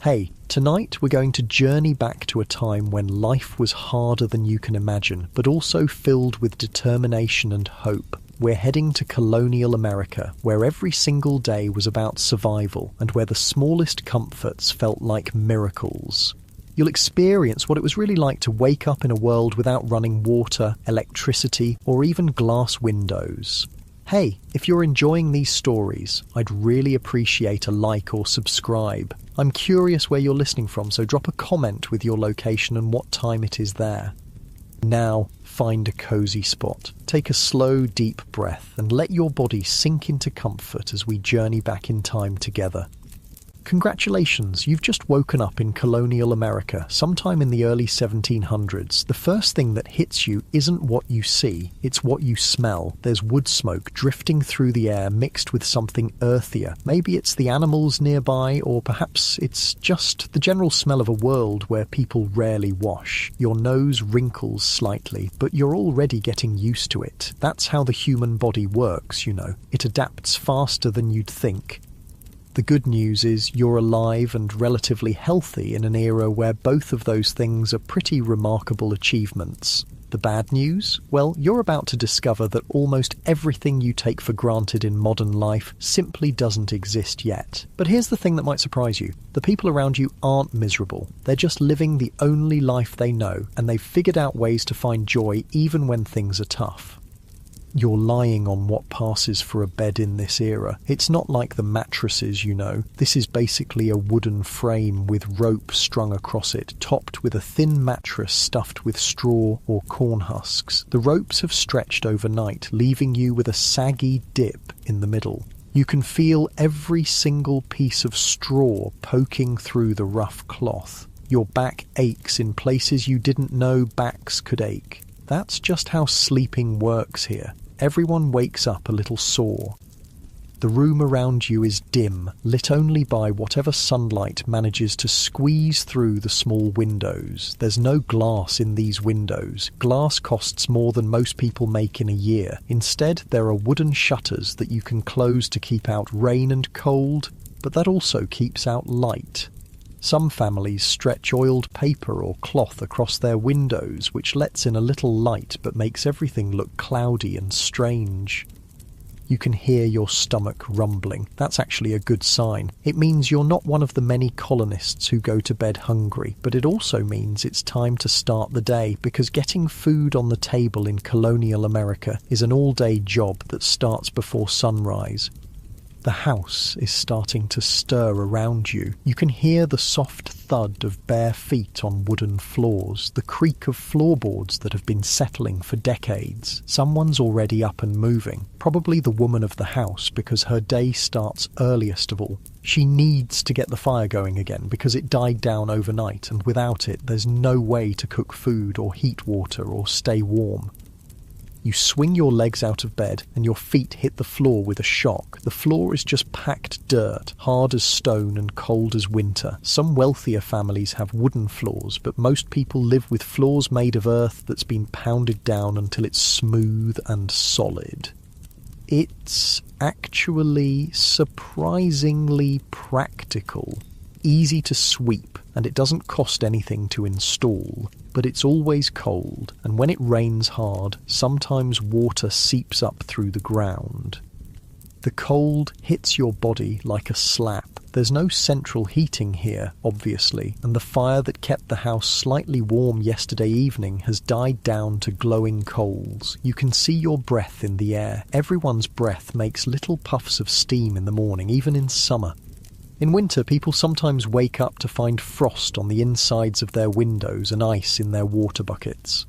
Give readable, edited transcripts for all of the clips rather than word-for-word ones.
Hey, tonight we're going to journey back to a time when life was harder than you can imagine, but also filled with determination and hope. We're heading to Colonial America, where every single day was about survival and where the smallest comforts felt like miracles. You'll experience what it was really like to wake up in a world without running water, electricity, or even glass windows. Hey, if you're enjoying these stories, I'd really appreciate a like or subscribe. I'm curious where you're listening from, so drop a comment with your location and what time it is there. Now, find a cozy spot. Take a slow, deep breath and let your body sink into comfort as we journey back in time together. Congratulations, you've just woken up in Colonial America, sometime in the early 1700s. The first thing that hits you isn't what you see, it's what you smell. There's wood smoke drifting through the air mixed with something earthier. Maybe it's the animals nearby, or perhaps it's just the general smell of a world where people rarely wash. Your nose wrinkles slightly, but you're already getting used to it. That's how the human body works, you know. It adapts faster than you'd think. The good news is you're alive and relatively healthy in an era where both of those things are pretty remarkable achievements. The bad news? Well, you're about to discover that almost everything you take for granted in modern life simply doesn't exist yet. But here's the thing that might surprise you. The people around you aren't miserable. They're just living the only life they know, and they've figured out ways to find joy even when things are tough. You're lying on what passes for a bed in this era. It's not like the mattresses, you know. This is basically a wooden frame with rope strung across it, topped with a thin mattress stuffed with straw or corn husks. The ropes have stretched overnight, leaving you with a saggy dip in the middle. You can feel every single piece of straw poking through the rough cloth. Your back aches in places you didn't know backs could ache. That's just how sleeping works here. Everyone wakes up a little sore. The room around you is dim, lit only by whatever sunlight manages to squeeze through the small windows. There's no glass in these windows. Glass costs more than most people make in a year. Instead, there are wooden shutters that you can close to keep out rain and cold, but that also keeps out light. Some families stretch oiled paper or cloth across their windows, which lets in a little light but makes everything look cloudy and strange. You can hear your stomach rumbling. That's actually a good sign. It means you're not one of the many colonists who go to bed hungry, but it also means it's time to start the day, because getting food on the table in Colonial America is an all-day job that starts before sunrise. The house is starting to stir around you. You can hear the soft thud of bare feet on wooden floors, the creak of floorboards that have been settling for decades. Someone's already up and moving, probably the woman of the house, because her day starts earliest of all. She needs to get the fire going again because it died down overnight, and without it there's no way to cook food or heat water or stay warm. You swing your legs out of bed and your feet hit the floor with a shock. The floor is just packed dirt, hard as stone and cold as winter. Some wealthier families have wooden floors, but most people live with floors made of earth that's been pounded down until it's smooth and solid. It's actually surprisingly practical. Easy to sweep, and it doesn't cost anything to install. But it's always cold, and when it rains hard, sometimes water seeps up through the ground. The cold hits your body like a slap. There's no central heating here, obviously, and the fire that kept the house slightly warm yesterday evening has died down to glowing coals. You can see your breath in the air. Everyone's breath makes little puffs of steam in the morning, even in summer. In winter, people sometimes wake up to find frost on the insides of their windows and ice in their water buckets.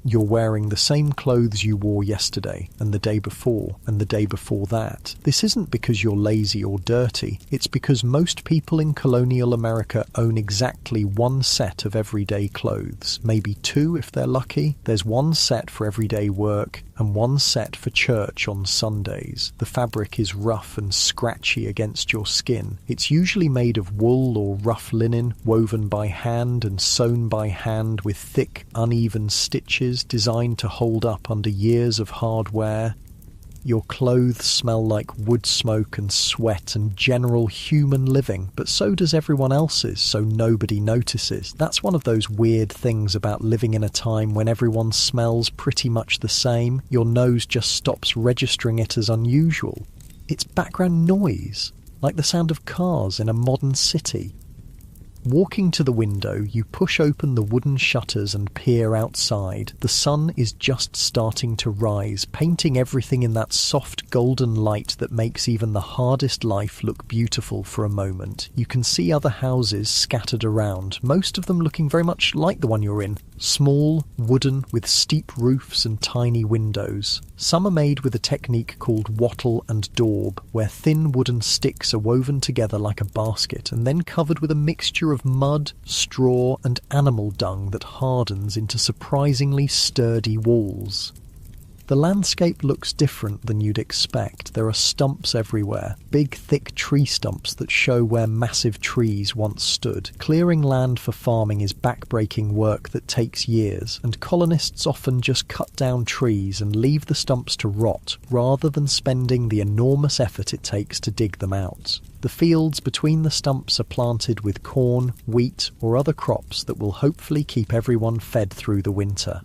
You're wearing the same clothes you wore yesterday, and the day before, and the day before that. This isn't because you're lazy or dirty. It's because most people in Colonial America own exactly one set of everyday clothes, maybe two if they're lucky. There's one set for everyday work, and one set for church on Sundays. The fabric is rough and scratchy against your skin. It's usually made of wool or rough linen, woven by hand and sewn by hand with thick, uneven stitches designed to hold up under years of hard wear. Your clothes smell like wood smoke and sweat and general human living, but so does everyone else's, so nobody notices. That's one of those weird things about living in a time when everyone smells pretty much the same. Your nose just stops registering it as unusual. It's background noise, like the sound of cars in a modern city. Walking to the window, you push open the wooden shutters and peer outside. The sun is just starting to rise, painting everything in that soft golden light that makes even the hardest life look beautiful for a moment. You can see other houses scattered around, most of them looking very much like the one you're in. Small, wooden, with steep roofs and tiny windows. Some are made with a technique called wattle and daub, where thin wooden sticks are woven together like a basket and then covered with a mixture of mud, straw and animal dung that hardens into surprisingly sturdy walls. The landscape looks different than you'd expect. There are stumps everywhere, big thick tree stumps that show where massive trees once stood. Clearing land for farming is backbreaking work that takes years, and colonists often just cut down trees and leave the stumps to rot, rather than spending the enormous effort it takes to dig them out. The fields between the stumps are planted with corn, wheat or other crops that will hopefully keep everyone fed through the winter.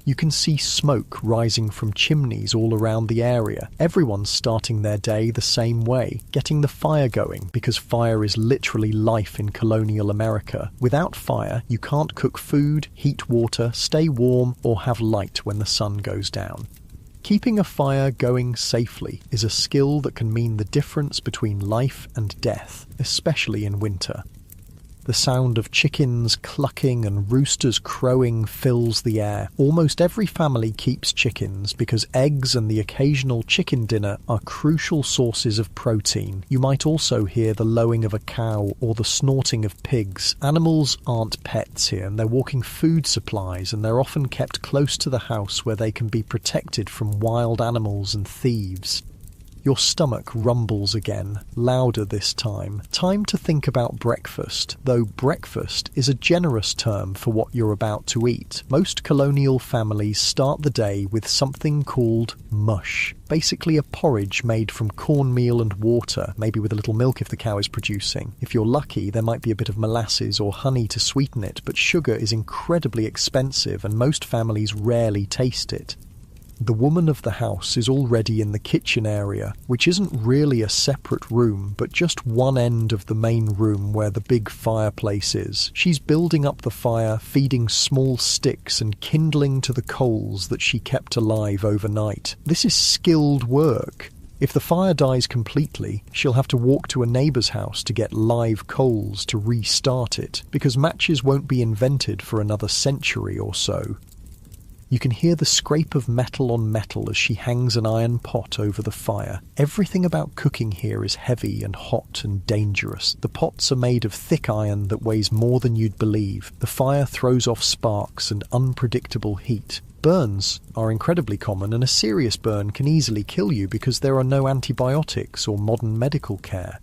You can see smoke rising from chimneys all around the area. Everyone's starting their day the same way, getting the fire going, because fire is literally life in colonial America. Without fire, you can't cook food, heat water, stay warm, or have light when the sun goes down. Keeping a fire going safely is a skill that can mean the difference between life and death, especially in winter. The sound of chickens clucking and roosters crowing fills the air. Almost every family keeps chickens because eggs and the occasional chicken dinner are crucial sources of protein. You might also hear the lowing of a cow or the snorting of pigs. Animals aren't pets here, and they're walking food supplies, and they're often kept close to the house where they can be protected from wild animals and thieves. Your stomach rumbles again, louder this time. Time to think about breakfast, though breakfast is a generous term for what you're about to eat. Most colonial families start the day with something called mush. Basically a porridge made from cornmeal and water, maybe with a little milk if the cow is producing. If you're lucky, there might be a bit of molasses or honey to sweeten it, but sugar is incredibly expensive and most families rarely taste it. The woman of the house is already in the kitchen area, which isn't really a separate room, but just one end of the main room where the big fireplace is. She's building up the fire, feeding small sticks and kindling to the coals that she kept alive overnight. This is skilled work. If the fire dies completely, she'll have to walk to a neighbour's house to get live coals to restart it, because matches won't be invented for another century or so. You can hear the scrape of metal on metal as she hangs an iron pot over the fire. Everything about cooking here is heavy and hot and dangerous. The pots are made of thick iron that weighs more than you'd believe. The fire throws off sparks and unpredictable heat. Burns are incredibly common, and a serious burn can easily kill you because there are no antibiotics or modern medical care.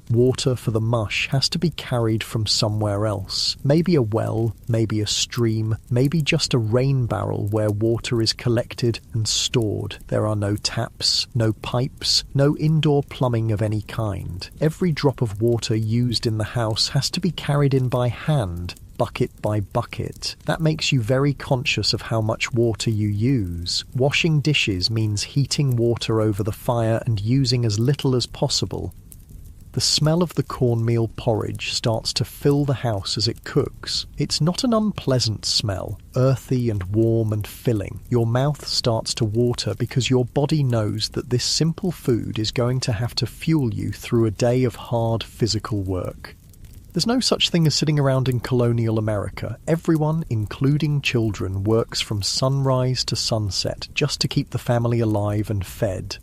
Water for the mush has to be carried from somewhere else. Maybe a well, maybe a stream, maybe just a rain barrel where water is collected and stored. There are no taps, no pipes, no indoor plumbing of any kind. Every drop of water used in the house has to be carried in by hand, bucket by bucket. That makes you very conscious of how much water you use. Washing dishes means heating water over the fire and using as little as possible. The smell of the cornmeal porridge starts to fill the house as it cooks. It's not an unpleasant smell, earthy and warm and filling. Your mouth starts to water because your body knows that this simple food is going to have to fuel you through a day of hard physical work. There's no such thing as sitting around in colonial America. Everyone, including children, works from sunrise to sunset just to keep the family alive and fed.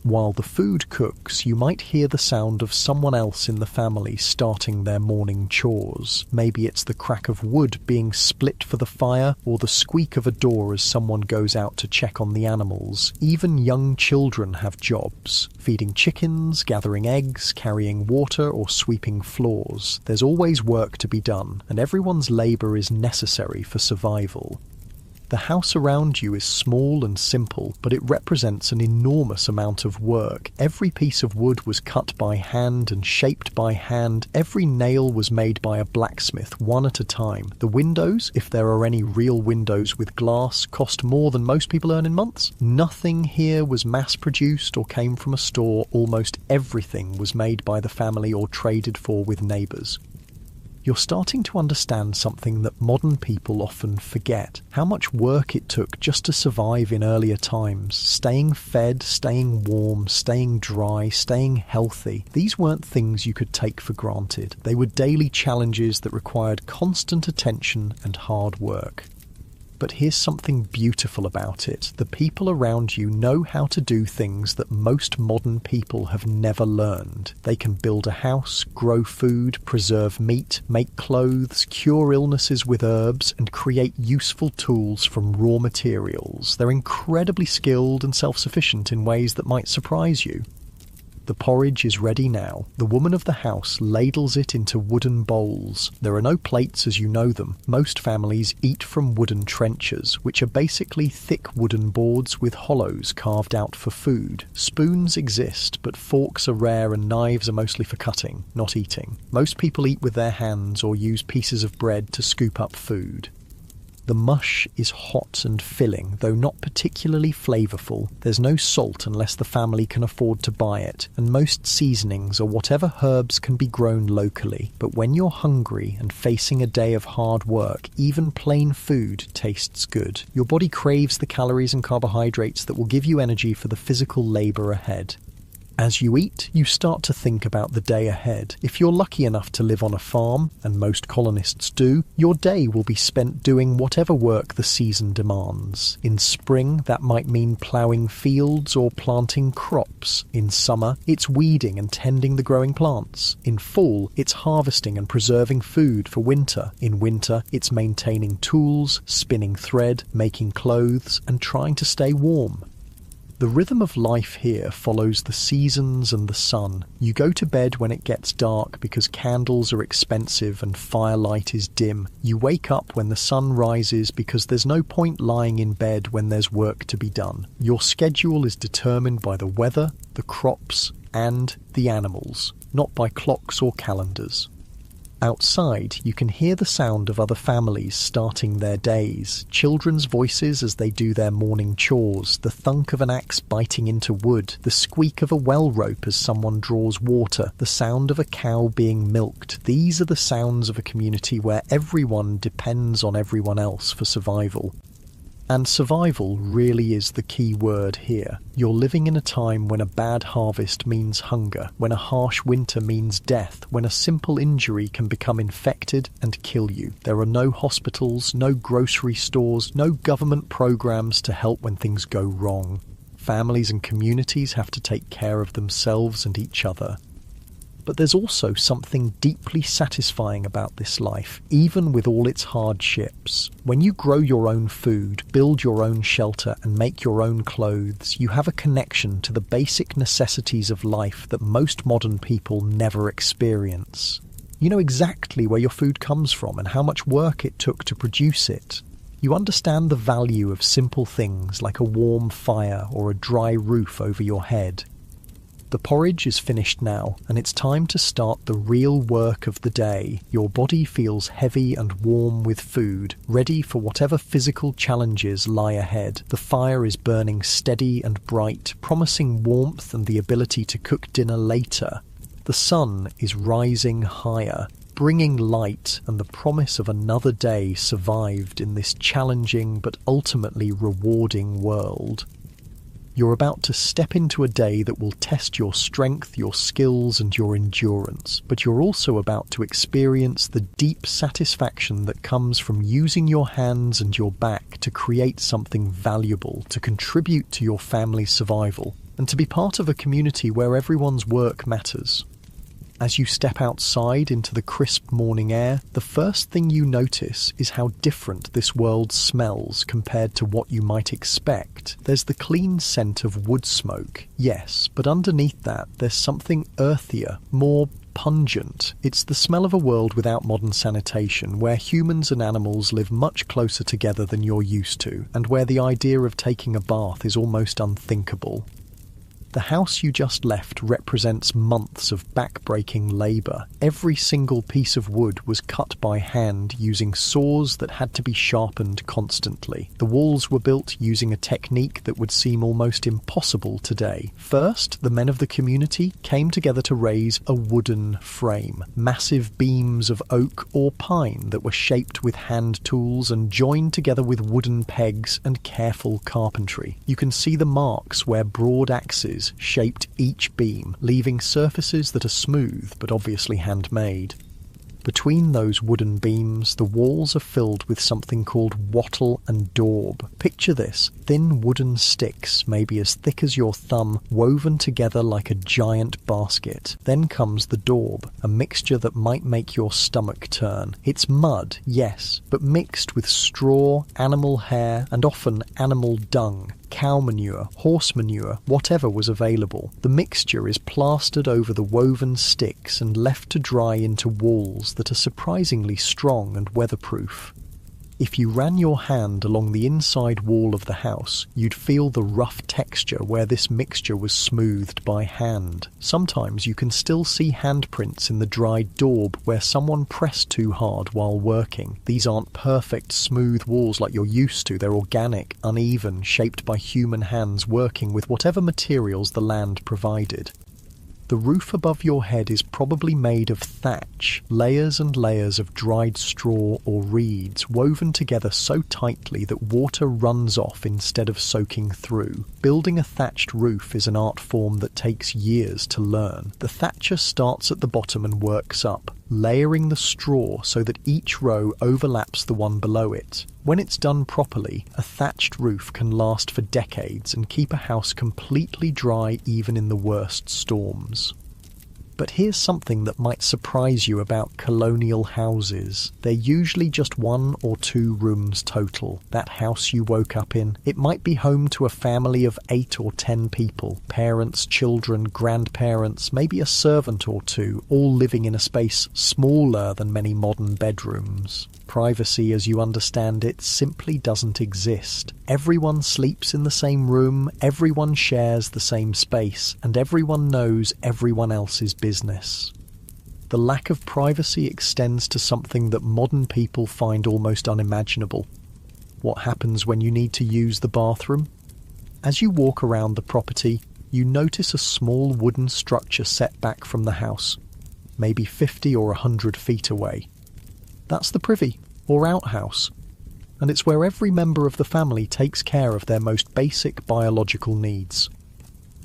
While the food cooks, you might hear the sound of someone else in the family starting their morning chores. Maybe it's the crack of wood being split for the fire, or the squeak of a door as someone goes out to check on the animals. Even young children have jobs: feeding chickens, gathering eggs, carrying water, or sweeping floors. There's always work to be done, and everyone's labour is necessary for survival. The house around you is small and simple, but it represents an enormous amount of work. Every piece of wood was cut by hand and shaped by hand. Every nail was made by a blacksmith, one at a time. The windows, if there are any real windows with glass, cost more than most people earn in months. Nothing here was mass-produced or came from a store. Almost everything was made by the family or traded for with neighbours. You're starting to understand something that modern people often forget. How much work it took just to survive in earlier times. Staying fed, staying warm, staying dry, staying healthy. These weren't things you could take for granted. They were daily challenges that required constant attention and hard work. But here's something beautiful about it. The people around you know how to do things that most modern people have never learned. They can build a house, grow food, preserve meat, make clothes, cure illnesses with herbs, and create useful tools from raw materials. They're incredibly skilled and self-sufficient in ways that might surprise you. The porridge is ready now. The woman of the house ladles it into wooden bowls. There are no plates as you know them. Most families eat from wooden trenchers, which are basically thick wooden boards with hollows carved out for food. Spoons exist, but forks are rare and knives are mostly for cutting, not eating. Most people eat with their hands or use pieces of bread to scoop up food. The mush is hot and filling, though not particularly flavourful. There's no salt unless the family can afford to buy it, and most seasonings are whatever herbs can be grown locally. But when you're hungry and facing a day of hard work, even plain food tastes good. Your body craves the calories and carbohydrates that will give you energy for the physical labour ahead. As you eat, you start to think about the day ahead. If you're lucky enough to live on a farm, and most colonists do, your day will be spent doing whatever work the season demands. In spring, that might mean ploughing fields or planting crops. In summer, it's weeding and tending the growing plants. In fall, it's harvesting and preserving food for winter. In winter, it's maintaining tools, spinning thread, making clothes, and trying to stay warm. The rhythm of life here follows the seasons and the sun. You go to bed when it gets dark because candles are expensive and firelight is dim. You wake up when the sun rises because there's no point lying in bed when there's work to be done. Your schedule is determined by the weather, the crops, and the animals, not by clocks or calendars. Outside, you can hear the sound of other families starting their days, children's voices as they do their morning chores, the thunk of an axe biting into wood, the squeak of a well rope as someone draws water, the sound of a cow being milked. These are the sounds of a community where everyone depends on everyone else for survival. And survival really is the key word here. You're living in a time when a bad harvest means hunger, when a harsh winter means death, when a simple injury can become infected and kill you. There are no hospitals, no grocery stores, no government programs to help when things go wrong. Families and communities have to take care of themselves and each other. But there's also something deeply satisfying about this life, even with all its hardships. When you grow your own food, build your own shelter, and make your own clothes, you have a connection to the basic necessities of life that most modern people never experience. You know exactly where your food comes from and how much work it took to produce it. You understand the value of simple things like a warm fire or a dry roof over your head. The porridge is finished now, and it's time to start the real work of the day. Your body feels heavy and warm with food, ready for whatever physical challenges lie ahead. The fire is burning steady and bright, promising warmth and the ability to cook dinner later. The sun is rising higher, bringing light and the promise of another day survived in this challenging but ultimately rewarding world. You're about to step into a day that will test your strength, your skills, and your endurance, but you're also about to experience the deep satisfaction that comes from using your hands and your back to create something valuable, to contribute to your family's survival, and to be part of a community where everyone's work matters. As you step outside into the crisp morning air, the first thing you notice is how different this world smells compared to what you might expect. There's the clean scent of wood smoke, yes, but underneath that there's something earthier, more pungent. It's the smell of a world without modern sanitation, where humans and animals live much closer together than you're used to, and where the idea of taking a bath is almost unthinkable. The house you just left represents months of back-breaking labour. Every single piece of wood was cut by hand using saws that had to be sharpened constantly. The walls were built using a technique that would seem almost impossible today. First, the men of the community came together to raise a wooden frame. Massive beams of oak or pine that were shaped with hand tools and joined together with wooden pegs and careful carpentry. You can see the marks where broad axes shaped each beam, leaving surfaces that are smooth but obviously handmade. Between those wooden beams, the walls are filled with something called wattle and daub. Picture this: thin wooden sticks, maybe as thick as your thumb, woven together like a giant basket. Then comes the daub, a mixture that might make your stomach turn. It's mud, yes, but mixed with straw, animal hair, and often animal dung. Cow manure, horse manure, whatever was available. The mixture is plastered over the woven sticks and left to dry into walls that are surprisingly strong and weatherproof. If you ran your hand along the inside wall of the house, you'd feel the rough texture where this mixture was smoothed by hand. Sometimes you can still see handprints in the dried daub where someone pressed too hard while working. These aren't perfect, smooth walls like you're used to. They're organic, uneven, shaped by human hands working with whatever materials the land provided. The roof above your head is probably made of thatch, layers and layers of dried straw or reeds woven together so tightly that water runs off instead of soaking through. Building a thatched roof is an art form that takes years to learn. The thatcher starts at the bottom and works up, layering the straw so that each row overlaps the one below it. When it's done properly, a thatched roof can last for decades and keep a house completely dry even in the worst storms. But here's something that might surprise you about colonial houses. They're usually just 1 or 2 rooms total. That house you woke up in, it might be home to a family of 8 or 10 people. Parents, children, grandparents, maybe a servant or 2, all living in a space smaller than many modern bedrooms. Privacy as you understand it simply doesn't exist. Everyone sleeps in the same room, everyone shares the same space, and everyone knows everyone else's business. The lack of privacy extends to something that modern people find almost unimaginable. What happens when you need to use the bathroom? As you walk around the property, you notice a small wooden structure set back from the house, maybe 50 or 100 feet away. That's the privy, or outhouse, and it's where every member of the family takes care of their most basic biological needs.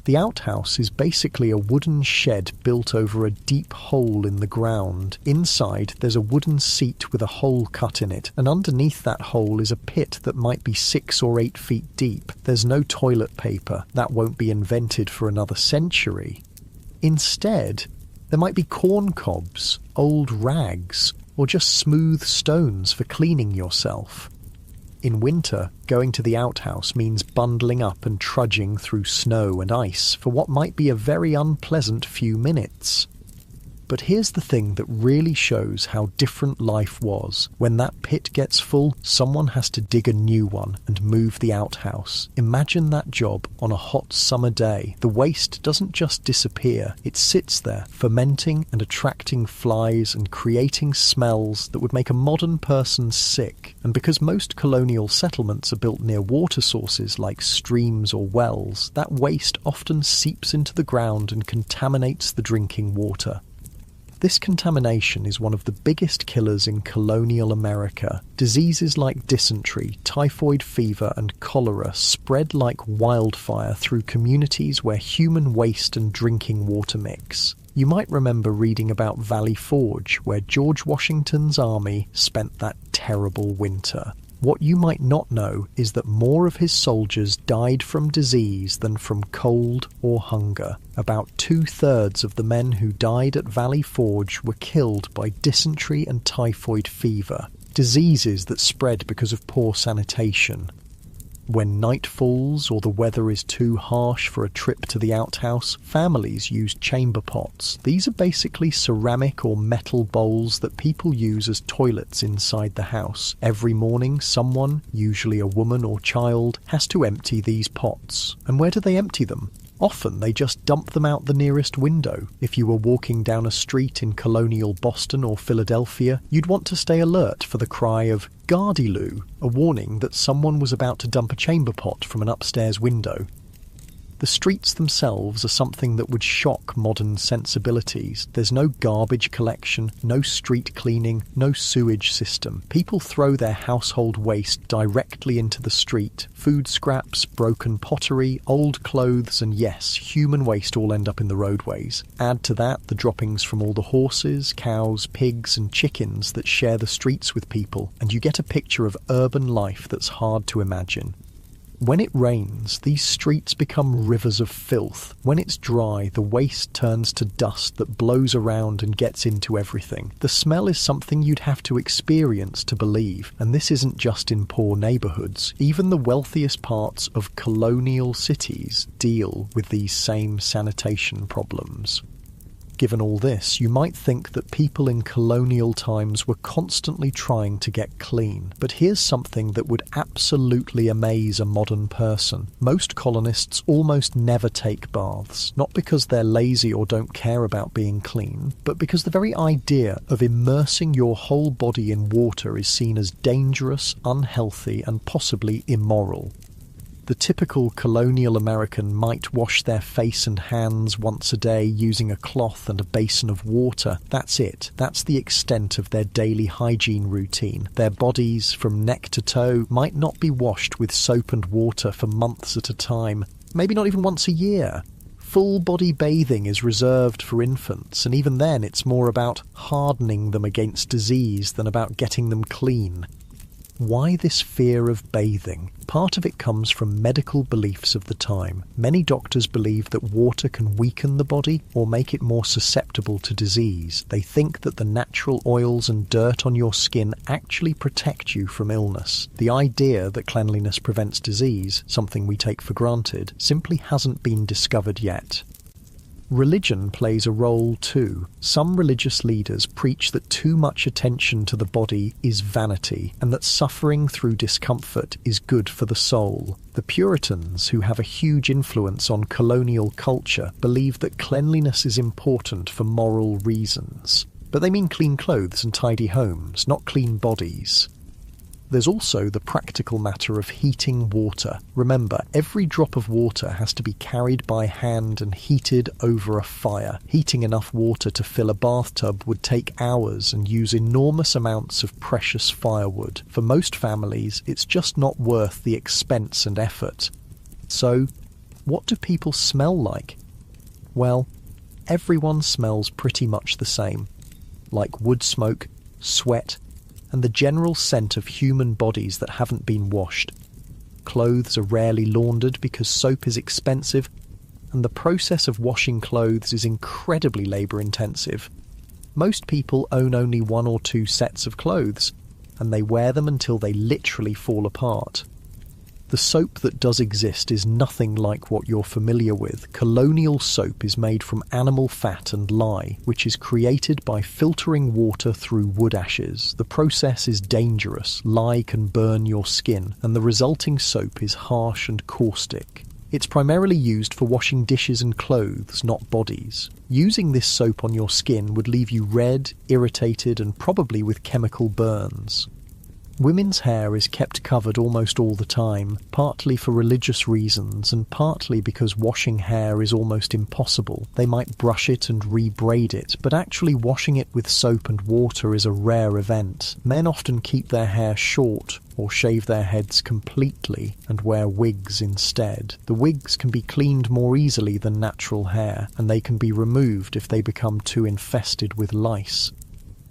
The outhouse is basically a wooden shed built over a deep hole in the ground. Inside, there's a wooden seat with a hole cut in it, and underneath that hole is a pit that might be 6 or 8 feet deep. There's no toilet paper. That won't be invented for another century. Instead, there might be corn cobs, old rags, or just smooth stones for cleaning yourself. In winter, going to the outhouse means bundling up and trudging through snow and ice for what might be a very unpleasant few minutes. But here's the thing that really shows how different life was. When that pit gets full, someone has to dig a new one and move the outhouse. Imagine that job on a hot summer day. The waste doesn't just disappear, it sits there, fermenting and attracting flies and creating smells that would make a modern person sick. And because most colonial settlements are built near water sources like streams or wells, that waste often seeps into the ground and contaminates the drinking water. This contamination is one of the biggest killers in colonial America. Diseases like dysentery, typhoid fever, and cholera spread like wildfire through communities where human waste and drinking water mix. You might remember reading about Valley Forge, where George Washington's army spent that terrible winter. What you might not know is that more of his soldiers died from disease than from cold or hunger. About 2/3 of the men who died at Valley Forge were killed by dysentery and typhoid fever, diseases that spread because of poor sanitation. When night falls or the weather is too harsh for a trip to the outhouse, families use chamber pots. These are basically ceramic or metal bowls that people use as toilets inside the house. Every morning, someone, usually a woman or child, has to empty these pots. And where do they empty them? Often they just dump them out the nearest window. If you were walking down a street in colonial Boston or Philadelphia, you'd want to stay alert for the cry of "Gardyloo," a warning that someone was about to dump a chamber pot from an upstairs window. The streets themselves are something that would shock modern sensibilities. There's no garbage collection, no street cleaning, no sewage system. People throw their household waste directly into the street. Food scraps, broken pottery, old clothes, and yes, human waste all end up in the roadways. Add to that the droppings from all the horses, cows, pigs, and chickens that share the streets with people, and you get a picture of urban life that's hard to imagine. When it rains, these streets become rivers of filth. When it's dry, the waste turns to dust that blows around and gets into everything. The smell is something you'd have to experience to believe, and this isn't just in poor neighbourhoods. Even the wealthiest parts of colonial cities deal with these same sanitation problems. Given all this, you might think that people in colonial times were constantly trying to get clean. But here's something that would absolutely amaze a modern person. Most colonists almost never take baths, not because they're lazy or don't care about being clean, but because the very idea of immersing your whole body in water is seen as dangerous, unhealthy, and possibly immoral. The typical colonial American might wash their face and hands once a day using a cloth and a basin of water. That's it. That's the extent of their daily hygiene routine. Their bodies, from neck to toe, might not be washed with soap and water for months at a time, maybe not even once a year. Full-body bathing is reserved for infants, and even then it's more about hardening them against disease than about getting them clean. Why this fear of bathing? Part of it comes from medical beliefs of the time. Many doctors believe that water can weaken the body or make it more susceptible to disease. They think that the natural oils and dirt on your skin actually protect you from illness. The idea that cleanliness prevents disease, something we take for granted, simply hasn't been discovered yet. Religion plays a role too. Some religious leaders preach that too much attention to the body is vanity, and that suffering through discomfort is good for the soul. The Puritans, who have a huge influence on colonial culture, believe that cleanliness is important for moral reasons. But they mean clean clothes and tidy homes, not clean bodies. There's also the practical matter of heating water. Remember, every drop of water has to be carried by hand and heated over a fire. Heating enough water to fill a bathtub would take hours and use enormous amounts of precious firewood. For most families, it's just not worth the expense and effort. So, what do people smell like? Well, everyone smells pretty much the same. Like wood smoke, sweat, and the general scent of human bodies that haven't been washed. Clothes are rarely laundered because soap is expensive, and the process of washing clothes is incredibly labour-intensive. Most people own only 1 or 2 sets of clothes, and they wear them until they literally fall apart. The soap that does exist is nothing like what you're familiar with. Colonial soap is made from animal fat and lye, which is created by filtering water through wood ashes. The process is dangerous. Lye can burn your skin, and the resulting soap is harsh and caustic. It's primarily used for washing dishes and clothes, not bodies. Using this soap on your skin would leave you red, irritated, and probably with chemical burns. Women's hair is kept covered almost all the time, partly for religious reasons and partly because washing hair is almost impossible. They might brush it and re-braid it, but actually washing it with soap and water is a rare event. Men often keep their hair short or shave their heads completely and wear wigs instead. The wigs can be cleaned more easily than natural hair, and they can be removed if they become too infested with lice.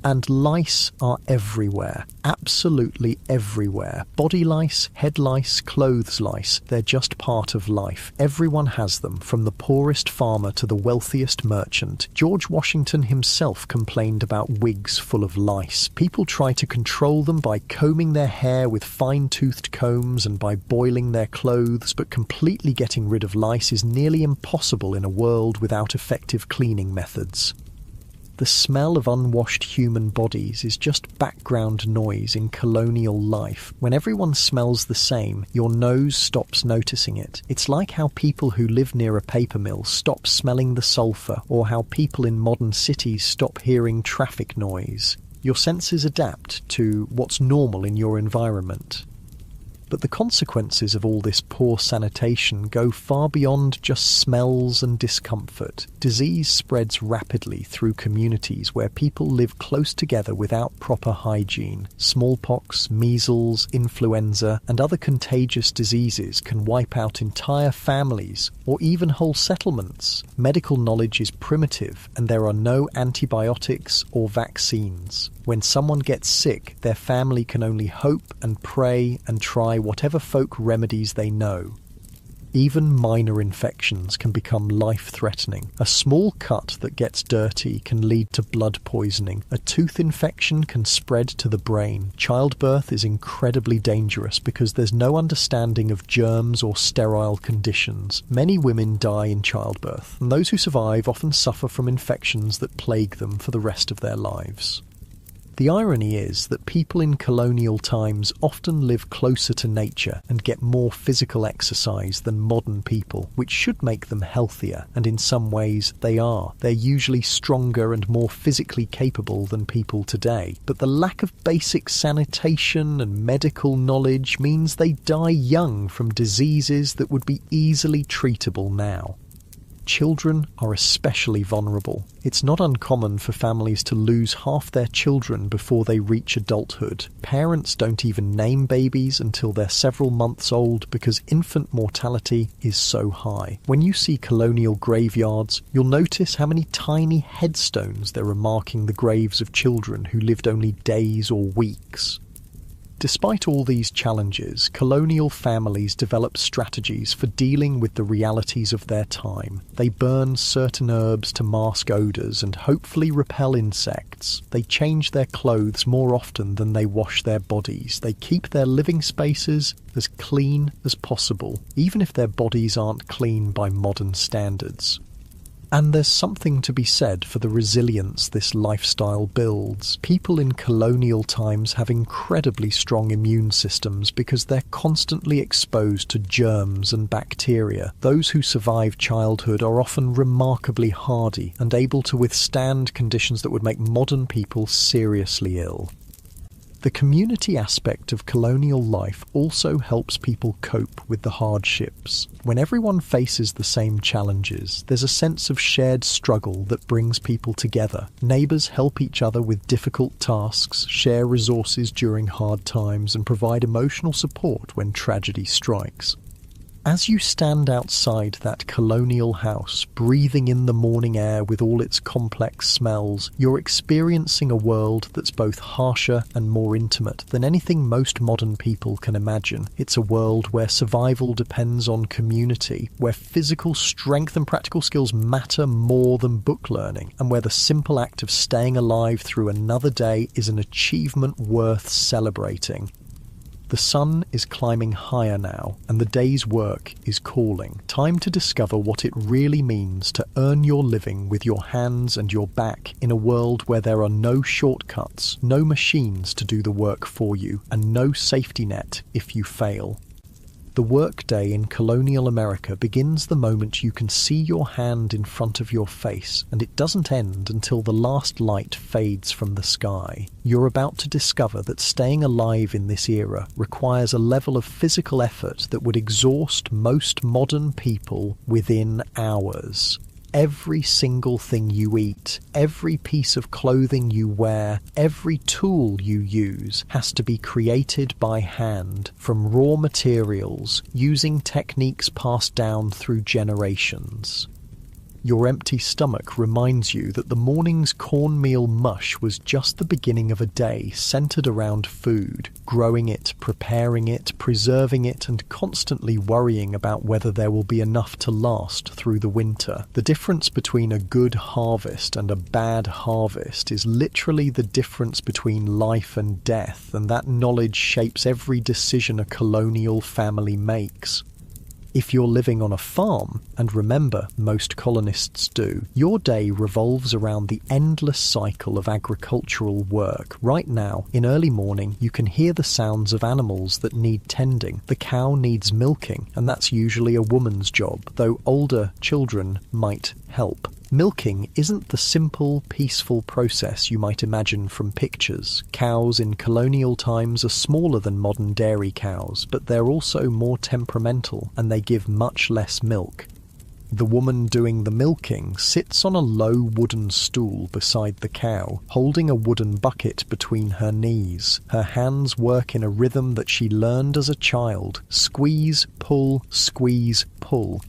And lice are everywhere, absolutely everywhere. Body lice, head lice, clothes lice, they're just part of life. Everyone has them, from the poorest farmer to the wealthiest merchant. George Washington himself complained about wigs full of lice. People try to control them by combing their hair with fine-toothed combs and by boiling their clothes, but completely getting rid of lice is nearly impossible in a world without effective cleaning methods. The smell of unwashed human bodies is just background noise in colonial life. When everyone smells the same, your nose stops noticing it. It's like how people who live near a paper mill stop smelling the sulphur, or how people in modern cities stop hearing traffic noise. Your senses adapt to what's normal in your environment. But the consequences of all this poor sanitation go far beyond just smells and discomfort. Disease spreads rapidly through communities where people live close together without proper hygiene. Smallpox, measles, influenza, and other contagious diseases can wipe out entire families or even whole settlements. Medical knowledge is primitive, and there are no antibiotics or vaccines. When someone gets sick, their family can only hope and pray and try whatever folk remedies they know. Even minor infections can become life-threatening. A small cut that gets dirty can lead to blood poisoning. A tooth infection can spread to the brain. Childbirth is incredibly dangerous because there's no understanding of germs or sterile conditions. Many women die in childbirth, and those who survive often suffer from infections that plague them for the rest of their lives. The irony is that people in colonial times often live closer to nature and get more physical exercise than modern people, which should make them healthier, and in some ways they are. They're usually stronger and more physically capable than people today, but the lack of basic sanitation and medical knowledge means they die young from diseases that would be easily treatable now. Children are especially vulnerable. It's not uncommon for families to lose half their children before they reach adulthood. Parents don't even name babies until they're several months old because infant mortality is so high. When you see colonial graveyards, you'll notice how many tiny headstones there are marking the graves of children who lived only days or weeks. Despite all these challenges, colonial families develop strategies for dealing with the realities of their time. They burn certain herbs to mask odours and hopefully repel insects. They change their clothes more often than they wash their bodies. They keep their living spaces as clean as possible, even if their bodies aren't clean by modern standards. And there's something to be said for the resilience this lifestyle builds. People in colonial times have incredibly strong immune systems because they're constantly exposed to germs and bacteria. Those who survive childhood are often remarkably hardy and able to withstand conditions that would make modern people seriously ill. The community aspect of colonial life also helps people cope with the hardships. When everyone faces the same challenges, there's a sense of shared struggle that brings people together. Neighbours help each other with difficult tasks, share resources during hard times, and provide emotional support when tragedy strikes. As you stand outside that colonial house, breathing in the morning air with all its complex smells, you're experiencing a world that's both harsher and more intimate than anything most modern people can imagine. It's a world where survival depends on community, where physical strength and practical skills matter more than book learning, and where the simple act of staying alive through another day is an achievement worth celebrating. The sun is climbing higher now, and the day's work is calling. Time to discover what it really means to earn your living with your hands and your back in a world where there are no shortcuts, no machines to do the work for you, and no safety net if you fail. The workday in colonial America begins the moment you can see your hand in front of your face, and it doesn't end until the last light fades from the sky. You're about to discover that staying alive in this era requires a level of physical effort that would exhaust most modern people within hours. Every single thing you eat, every piece of clothing you wear, every tool you use has to be created by hand from raw materials using techniques passed down through generations. Your empty stomach reminds you that the morning's cornmeal mush was just the beginning of a day centered around food, growing it, preparing it, preserving it, and constantly worrying about whether there will be enough to last through the winter. The difference between a good harvest and a bad harvest is literally the difference between life and death, and that knowledge shapes every decision a colonial family makes. If you're living on a farm, and remember, most colonists do, your day revolves around the endless cycle of agricultural work. Right now, in early morning, you can hear the sounds of animals that need tending. The cow needs milking, and that's usually a woman's job, though older children might help. Milking isn't the simple, peaceful process you might imagine from pictures. Cows in colonial times are smaller than modern dairy cows, but they're also more temperamental, and they give much less milk. The woman doing the milking sits on a low wooden stool beside the cow, holding a wooden bucket between her knees. Her hands work in a rhythm that she learned as a child: squeeze, pull,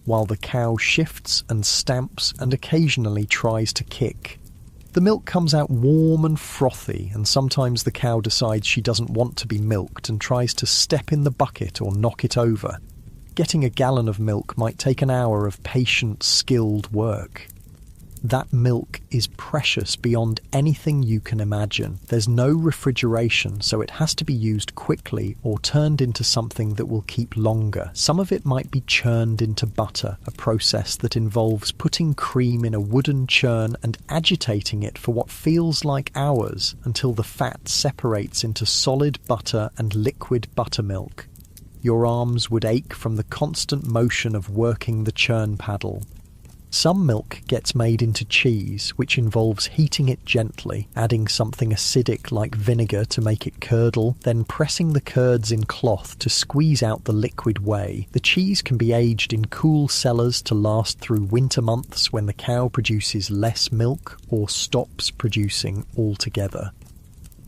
while the cow shifts and stamps and occasionally tries to kick. The milk comes out warm and frothy, and sometimes the cow decides she doesn't want to be milked and tries to step in the bucket or knock it over. Getting a gallon of milk might take an hour of patient, skilled work. That milk is precious beyond anything you can imagine. There's no refrigeration, so it has to be used quickly or turned into something that will keep longer. Some of it might be churned into butter, a process that involves putting cream in a wooden churn and agitating it for what feels like hours until the fat separates into solid butter and liquid buttermilk. Your arms would ache from the constant motion of working the churn paddle. Some milk gets made into cheese, which involves heating it gently, adding something acidic like vinegar to make it curdle, then pressing the curds in cloth to squeeze out the liquid whey. The cheese can be aged in cool cellars to last through winter months when the cow produces less milk or stops producing altogether.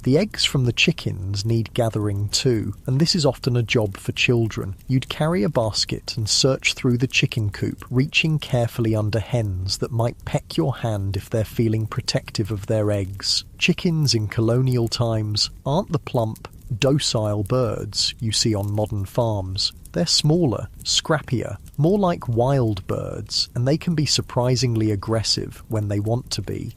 The eggs from the chickens need gathering too, and this is often a job for children. You'd carry a basket and search through the chicken coop, reaching carefully under hens that might peck your hand if they're feeling protective of their eggs. Chickens in colonial times aren't the plump, docile birds you see on modern farms. They're smaller, scrappier, more like wild birds, and they can be surprisingly aggressive when they want to be.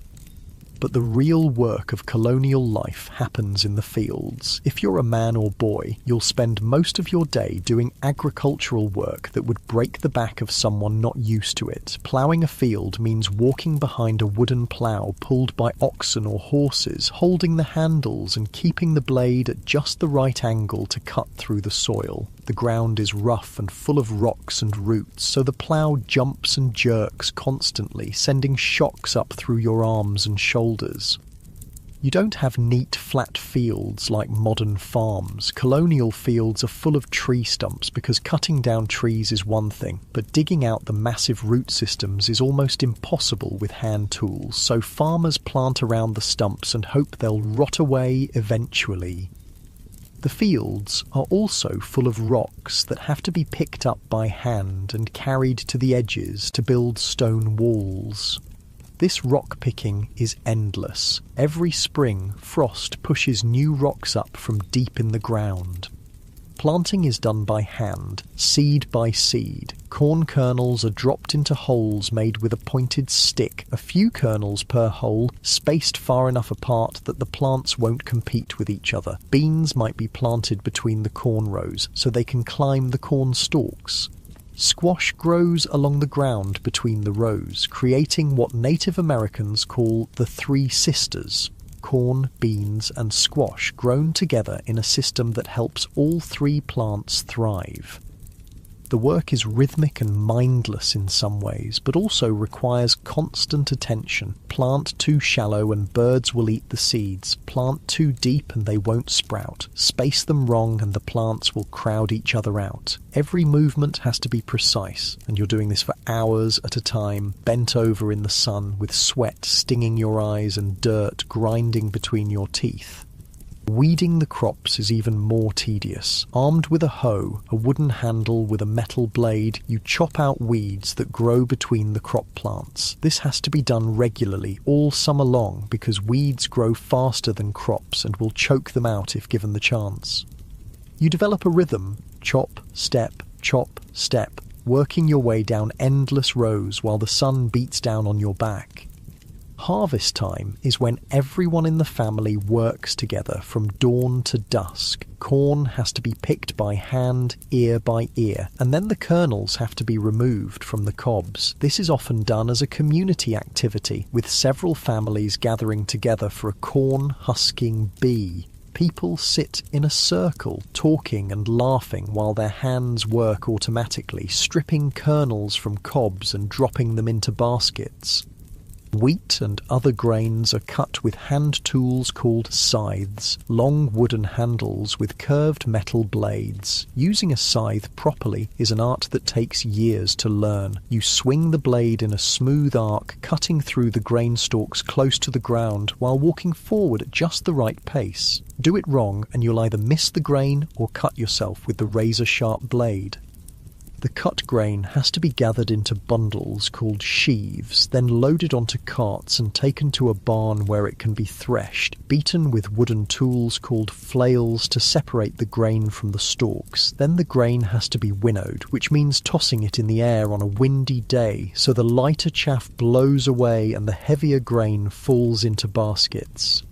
But the real work of colonial life happens in the fields. If you're a man or boy, you'll spend most of your day doing agricultural work that would break the back of someone not used to it. Ploughing a field means walking behind a wooden plough pulled by oxen or horses, holding the handles and keeping the blade at just the right angle to cut through the soil. The ground is rough and full of rocks and roots, so the plough jumps and jerks constantly, sending shocks up through your arms and shoulders. You don't have neat, flat fields like modern farms. Colonial fields are full of tree stumps because cutting down trees is one thing, but digging out the massive root systems is almost impossible with hand tools, so farmers plant around the stumps and hope they'll rot away eventually. The fields are also full of rocks that have to be picked up by hand and carried to the edges to build stone walls. This rock picking is endless. Every spring, frost pushes new rocks up from deep in the ground. Planting is done by hand, seed by seed. Corn kernels are dropped into holes made with a pointed stick, a few kernels per hole, spaced far enough apart that the plants won't compete with each other. Beans might be planted between the corn rows so they can climb the corn stalks. Squash grows along the ground between the rows, creating what Native Americans call the three sisters. Corn, beans, and squash grown together in a system that helps all three plants thrive. The work is rhythmic and mindless in some ways, but also requires constant attention. Plant too shallow and birds will eat the seeds. Plant too deep and they won't sprout. Space them wrong and the plants will crowd each other out. Every movement has to be precise, and you're doing this for hours at a time, bent over in the sun with sweat stinging your eyes and dirt grinding between your teeth. Weeding the crops is even more tedious. Armed with a hoe, a wooden handle with a metal blade, you chop out weeds that grow between the crop plants. This has to be done regularly, all summer long, because weeds grow faster than crops and will choke them out if given the chance. You develop a rhythm: chop, step, working your way down endless rows while the sun beats down on your back. Harvest time is when everyone in the family works together from dawn to dusk. Corn has to be picked by hand, ear by ear, and then the kernels have to be removed from the cobs. This is often done as a community activity, with several families gathering together for a corn husking bee. People sit in a circle, talking and laughing while their hands work automatically, stripping kernels from cobs and dropping them into baskets. Wheat and other grains are cut with hand tools called scythes, long wooden handles with curved metal blades. Using a scythe properly is an art that takes years to learn. You swing the blade in a smooth arc, cutting through the grain stalks close to the ground while walking forward at just the right pace. Do it wrong and you'll either miss the grain or cut yourself with the razor-sharp blade. The cut grain has to be gathered into bundles called sheaves, then loaded onto carts and taken to a barn where it can be threshed, beaten with wooden tools called flails to separate the grain from the stalks. Then the grain has to be winnowed, which means tossing it in the air on a windy day so the lighter chaff blows away and the heavier grain falls into baskets.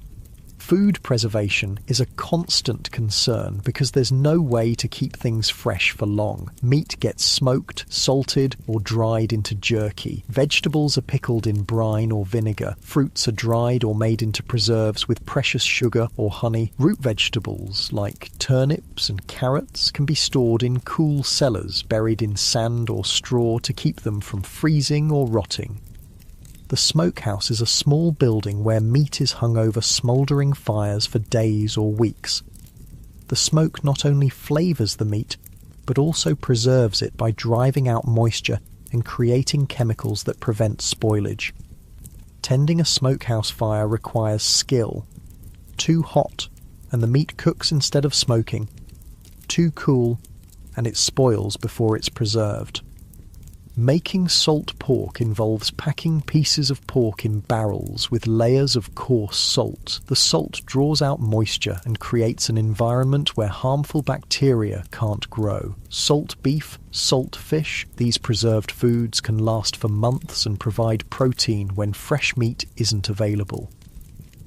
Food preservation is a constant concern because there's no way to keep things fresh for long. Meat gets smoked, salted, or dried into jerky. Vegetables are pickled in brine or vinegar. Fruits are dried or made into preserves with precious sugar or honey. Root vegetables, like turnips and carrots, can be stored in cool cellars buried in sand or straw to keep them from freezing or rotting. The smokehouse is a small building where meat is hung over smouldering fires for days or weeks. The smoke not only flavours the meat, but also preserves it by driving out moisture and creating chemicals that prevent spoilage. Tending a smokehouse fire requires skill. Too hot, and the meat cooks instead of smoking. Too cool, and it spoils before it's preserved. Making salt pork involves packing pieces of pork in barrels with layers of coarse salt. The salt draws out moisture and creates an environment where harmful bacteria can't grow. Salt beef, salt fish, these preserved foods can last for months and provide protein when fresh meat isn't available.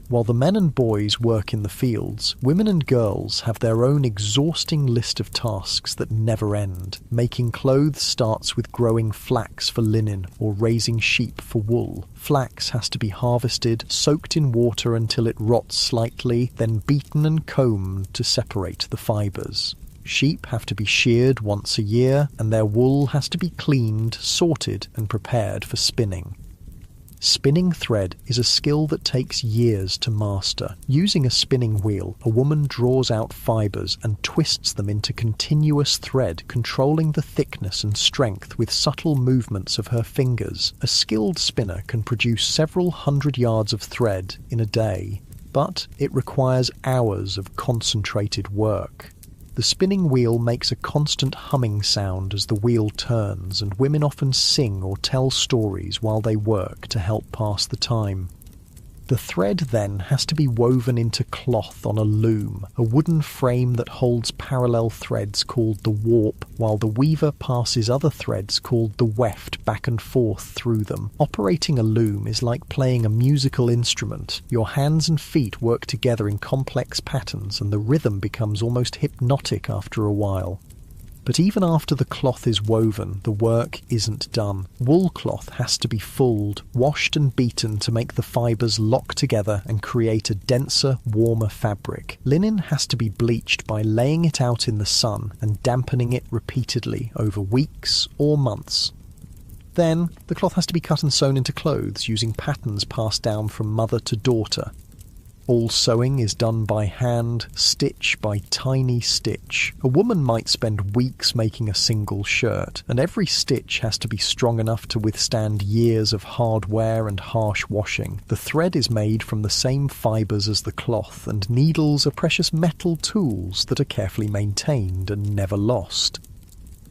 While the men and boys work in the fields, women and girls have their own exhausting list of tasks that never end. Making clothes starts with growing flax for linen or raising sheep for wool. Flax has to be harvested, soaked in water until it rots slightly, then beaten and combed to separate the fibres. Sheep have to be sheared once a year, and their wool has to be cleaned, sorted, and prepared for spinning. Spinning thread is a skill that takes years to master. Using a spinning wheel, a woman draws out fibres and twists them into continuous thread, controlling the thickness and strength with subtle movements of her fingers. A skilled spinner can produce several hundred yards of thread in a day, but it requires hours of concentrated work. The spinning wheel makes a constant humming sound as the wheel turns, and women often sing or tell stories while they work to help pass the time. The thread then has to be woven into cloth on a loom, a wooden frame that holds parallel threads called the warp, while the weaver passes other threads called the weft back and forth through them. Operating a loom is like playing a musical instrument. Your hands and feet work together in complex patterns, and the rhythm becomes almost hypnotic after a while. But even after the cloth is woven, the work isn't done. Wool cloth has to be fulled, washed and beaten to make the fibres lock together and create a denser, warmer fabric. Linen has to be bleached by laying it out in the sun and dampening it repeatedly over weeks or months. Then, the cloth has to be cut and sewn into clothes using patterns passed down from mother to daughter. All sewing is done by hand, stitch by tiny stitch. A woman might spend weeks making a single shirt, and every stitch has to be strong enough to withstand years of hard wear and harsh washing. The thread is made from the same fibres as the cloth, and needles are precious metal tools that are carefully maintained and never lost.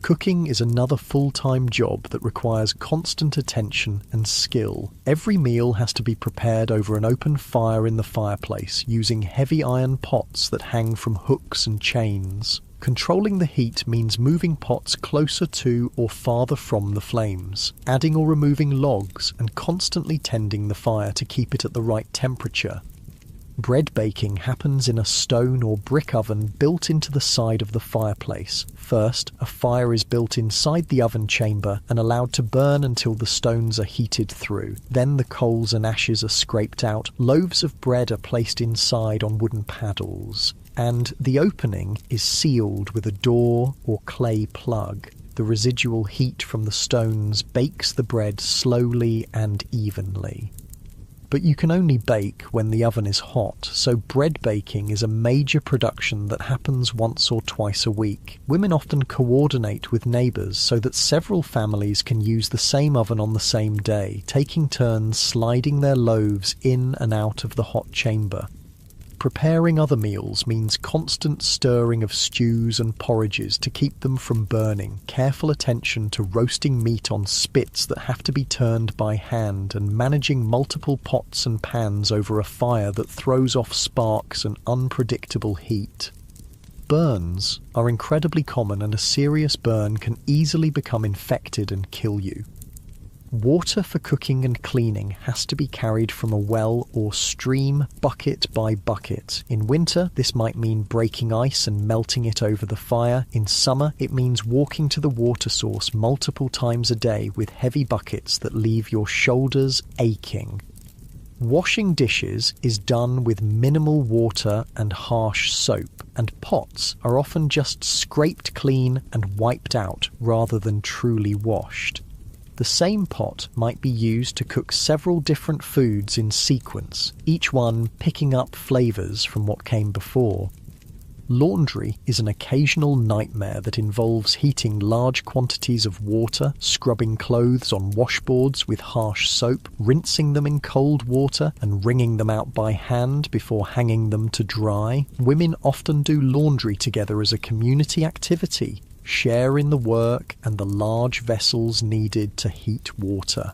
Cooking is another full-time job that requires constant attention and skill. Every meal has to be prepared over an open fire in the fireplace, using heavy iron pots that hang from hooks and chains. Controlling the heat means moving pots closer to or farther from the flames, adding or removing logs, and constantly tending the fire to keep it at the right temperature. Bread baking happens in a stone or brick oven built into the side of the fireplace. First, a fire is built inside the oven chamber and allowed to burn until the stones are heated through. Then the coals and ashes are scraped out, loaves of bread are placed inside on wooden paddles, and the opening is sealed with a door or clay plug. The residual heat from the stones bakes the bread slowly and evenly. But you can only bake when the oven is hot, so bread baking is a major production that happens once or twice a week. Women often coordinate with neighbours so that several families can use the same oven on the same day, taking turns sliding their loaves in and out of the hot chamber. Preparing other meals means constant stirring of stews and porridges to keep them from burning, careful attention to roasting meat on spits that have to be turned by hand, and managing multiple pots and pans over a fire that throws off sparks and unpredictable heat. Burns are incredibly common, and a serious burn can easily become infected and kill you. Water for cooking and cleaning has to be carried from a well or stream, bucket by bucket. In winter, this might mean breaking ice and melting it over the fire. In summer, it means walking to the water source multiple times a day with heavy buckets that leave your shoulders aching. Washing dishes is done with minimal water and harsh soap, and pots are often just scraped clean and wiped out rather than truly washed. The same pot might be used to cook several different foods in sequence, each one picking up flavours from what came before. Laundry is an occasional nightmare that involves heating large quantities of water, scrubbing clothes on washboards with harsh soap, rinsing them in cold water, and wringing them out by hand before hanging them to dry. Women often do laundry together as a community activity, share in the work and the large vessels needed to heat water.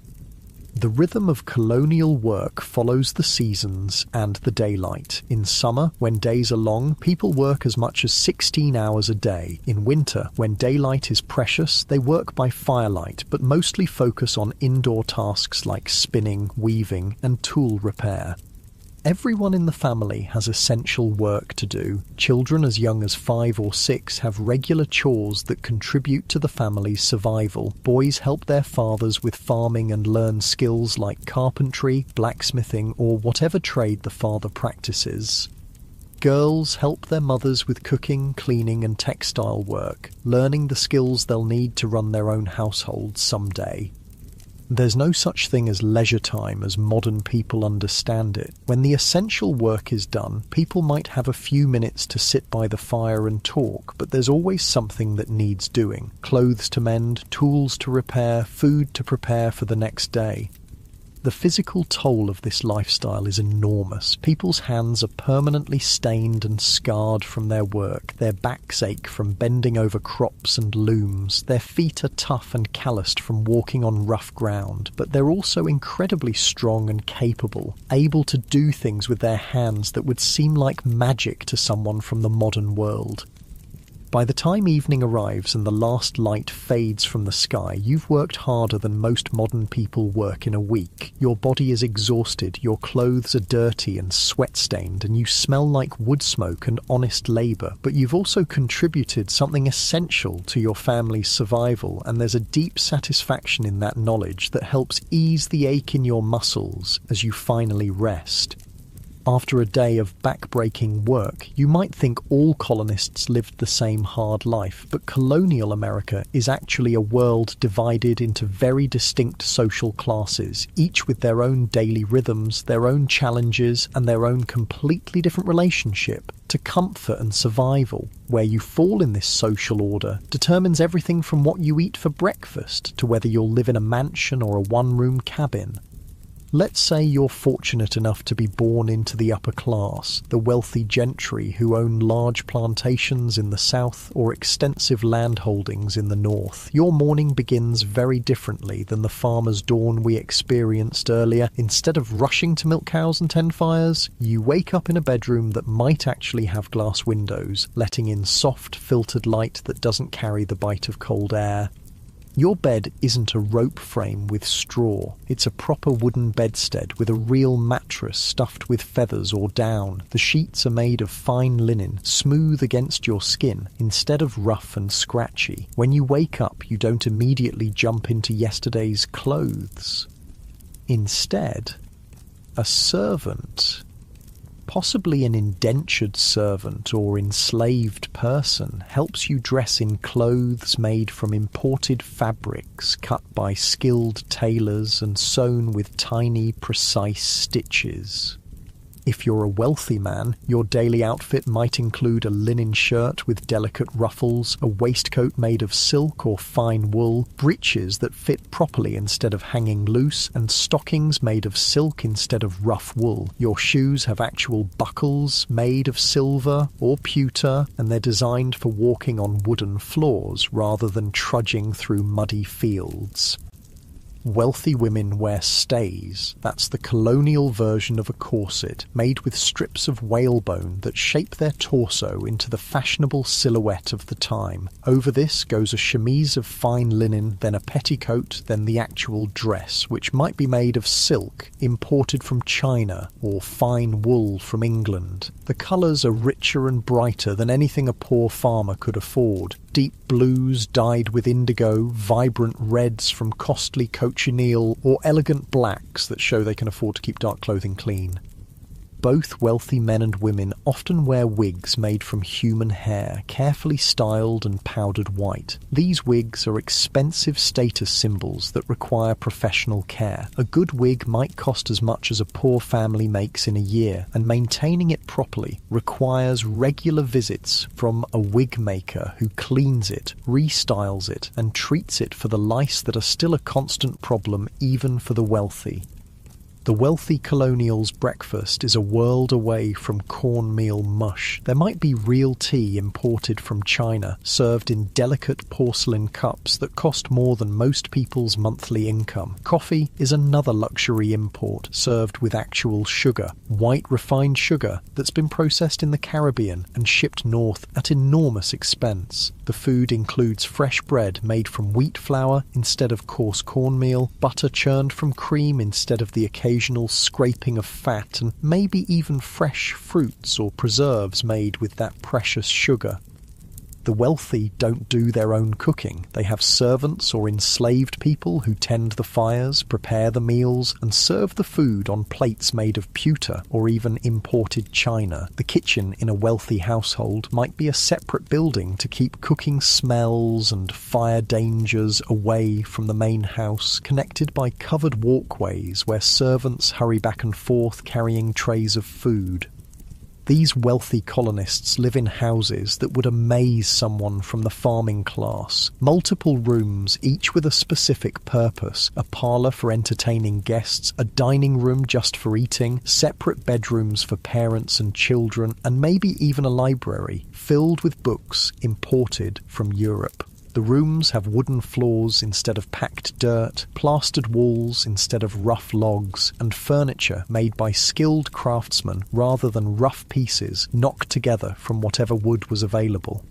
The rhythm of colonial work follows the seasons and the daylight. In summer, when days are long, people work as much as 16 hours a day. In winter, when daylight is precious, they work by firelight, but mostly focus on indoor tasks like spinning, weaving, and tool repair. Everyone in the family has essential work to do. Children as young as 5 or 6 have regular chores that contribute to the family's survival. Boys help their fathers with farming and learn skills like carpentry, blacksmithing, or whatever trade the father practices. Girls help their mothers with cooking, cleaning, and textile work, learning the skills they'll need to run their own households someday. There's no such thing as leisure time as modern people understand it. When the essential work is done, people might have a few minutes to sit by the fire and talk, but there's always something that needs doing. Clothes to mend, tools to repair, food to prepare for the next day. The physical toll of this lifestyle is enormous. People's hands are permanently stained and scarred from their work. Their backs ache from bending over crops and looms. Their feet are tough and calloused from walking on rough ground. But they're also incredibly strong and capable, able to do things with their hands that would seem like magic to someone from the modern world. By the time evening arrives and the last light fades from the sky, you've worked harder than most modern people work in a week. Your body is exhausted, your clothes are dirty and sweat-stained, and you smell like wood smoke and honest labour, but you've also contributed something essential to your family's survival, and there's a deep satisfaction in that knowledge that helps ease the ache in your muscles as you finally rest. After a day of back-breaking work, you might think all colonists lived the same hard life, but colonial America is actually a world divided into very distinct social classes, each with their own daily rhythms, their own challenges, and their own completely different relationship to comfort and survival. Where you fall in this social order determines everything from what you eat for breakfast to whether you'll live in a mansion or a one-room cabin. Let's say you're fortunate enough to be born into the upper class, the wealthy gentry who own large plantations in the south or extensive land holdings in the north. Your morning begins very differently than the farmer's dawn we experienced earlier. Instead of rushing to milk cows and tend fires, you wake up in a bedroom that might actually have glass windows, letting in soft, filtered light that doesn't carry the bite of cold air. Your bed isn't a rope frame with straw. It's a proper wooden bedstead with a real mattress stuffed with feathers or down. The sheets are made of fine linen, smooth against your skin, instead of rough and scratchy. When you wake up, you don't immediately jump into yesterday's clothes. Instead, a servant, possibly an indentured servant or enslaved person, helps you dress in clothes made from imported fabrics cut by skilled tailors and sewn with tiny, precise stitches. If you're a wealthy man, your daily outfit might include a linen shirt with delicate ruffles, a waistcoat made of silk or fine wool, breeches that fit properly instead of hanging loose, and stockings made of silk instead of rough wool. Your shoes have actual buckles made of silver or pewter, and they're designed for walking on wooden floors rather than trudging through muddy fields. Wealthy women wear stays. That's the colonial version of a corset, made with strips of whalebone that shape their torso into the fashionable silhouette of the time. Over this goes a chemise of fine linen, then a petticoat, then the actual dress, which might be made of silk, imported from China, or fine wool from England. The colours are richer and brighter than anything a poor farmer could afford. Deep blues dyed with indigo, vibrant reds from costly cochineal, or elegant blacks that show they can afford to keep dark clothing clean. Both wealthy men and women often wear wigs made from human hair, carefully styled and powdered white. These wigs are expensive status symbols that require professional care. A good wig might cost as much as a poor family makes in a year, and maintaining it properly requires regular visits from a wig maker who cleans it, restyles it, and treats it for the lice that are still a constant problem even for the wealthy. The wealthy colonial's breakfast is a world away from cornmeal mush. There might be real tea imported from China, served in delicate porcelain cups that cost more than most people's monthly income. Coffee is another luxury import, served with actual sugar, white refined sugar that's been processed in the Caribbean and shipped north at enormous expense. The food includes fresh bread made from wheat flour instead of coarse cornmeal, butter churned from cream instead of the occasional scraping of fat, and maybe even fresh fruits or preserves made with that precious sugar. The wealthy don't do their own cooking. They have servants or enslaved people who tend the fires, prepare the meals, and serve the food on plates made of pewter or even imported china. The kitchen in a wealthy household might be a separate building to keep cooking smells and fire dangers away from the main house, connected by covered walkways where servants hurry back and forth carrying trays of food. These wealthy colonists live in houses that would amaze someone from the farming class. Multiple rooms, each with a specific purpose. A parlour for entertaining guests, a dining room just for eating, separate bedrooms for parents and children, and maybe even a library filled with books imported from Europe. The rooms have wooden floors instead of packed dirt, plastered walls instead of rough logs, and furniture made by skilled craftsmen rather than rough pieces knocked together from whatever wood was available.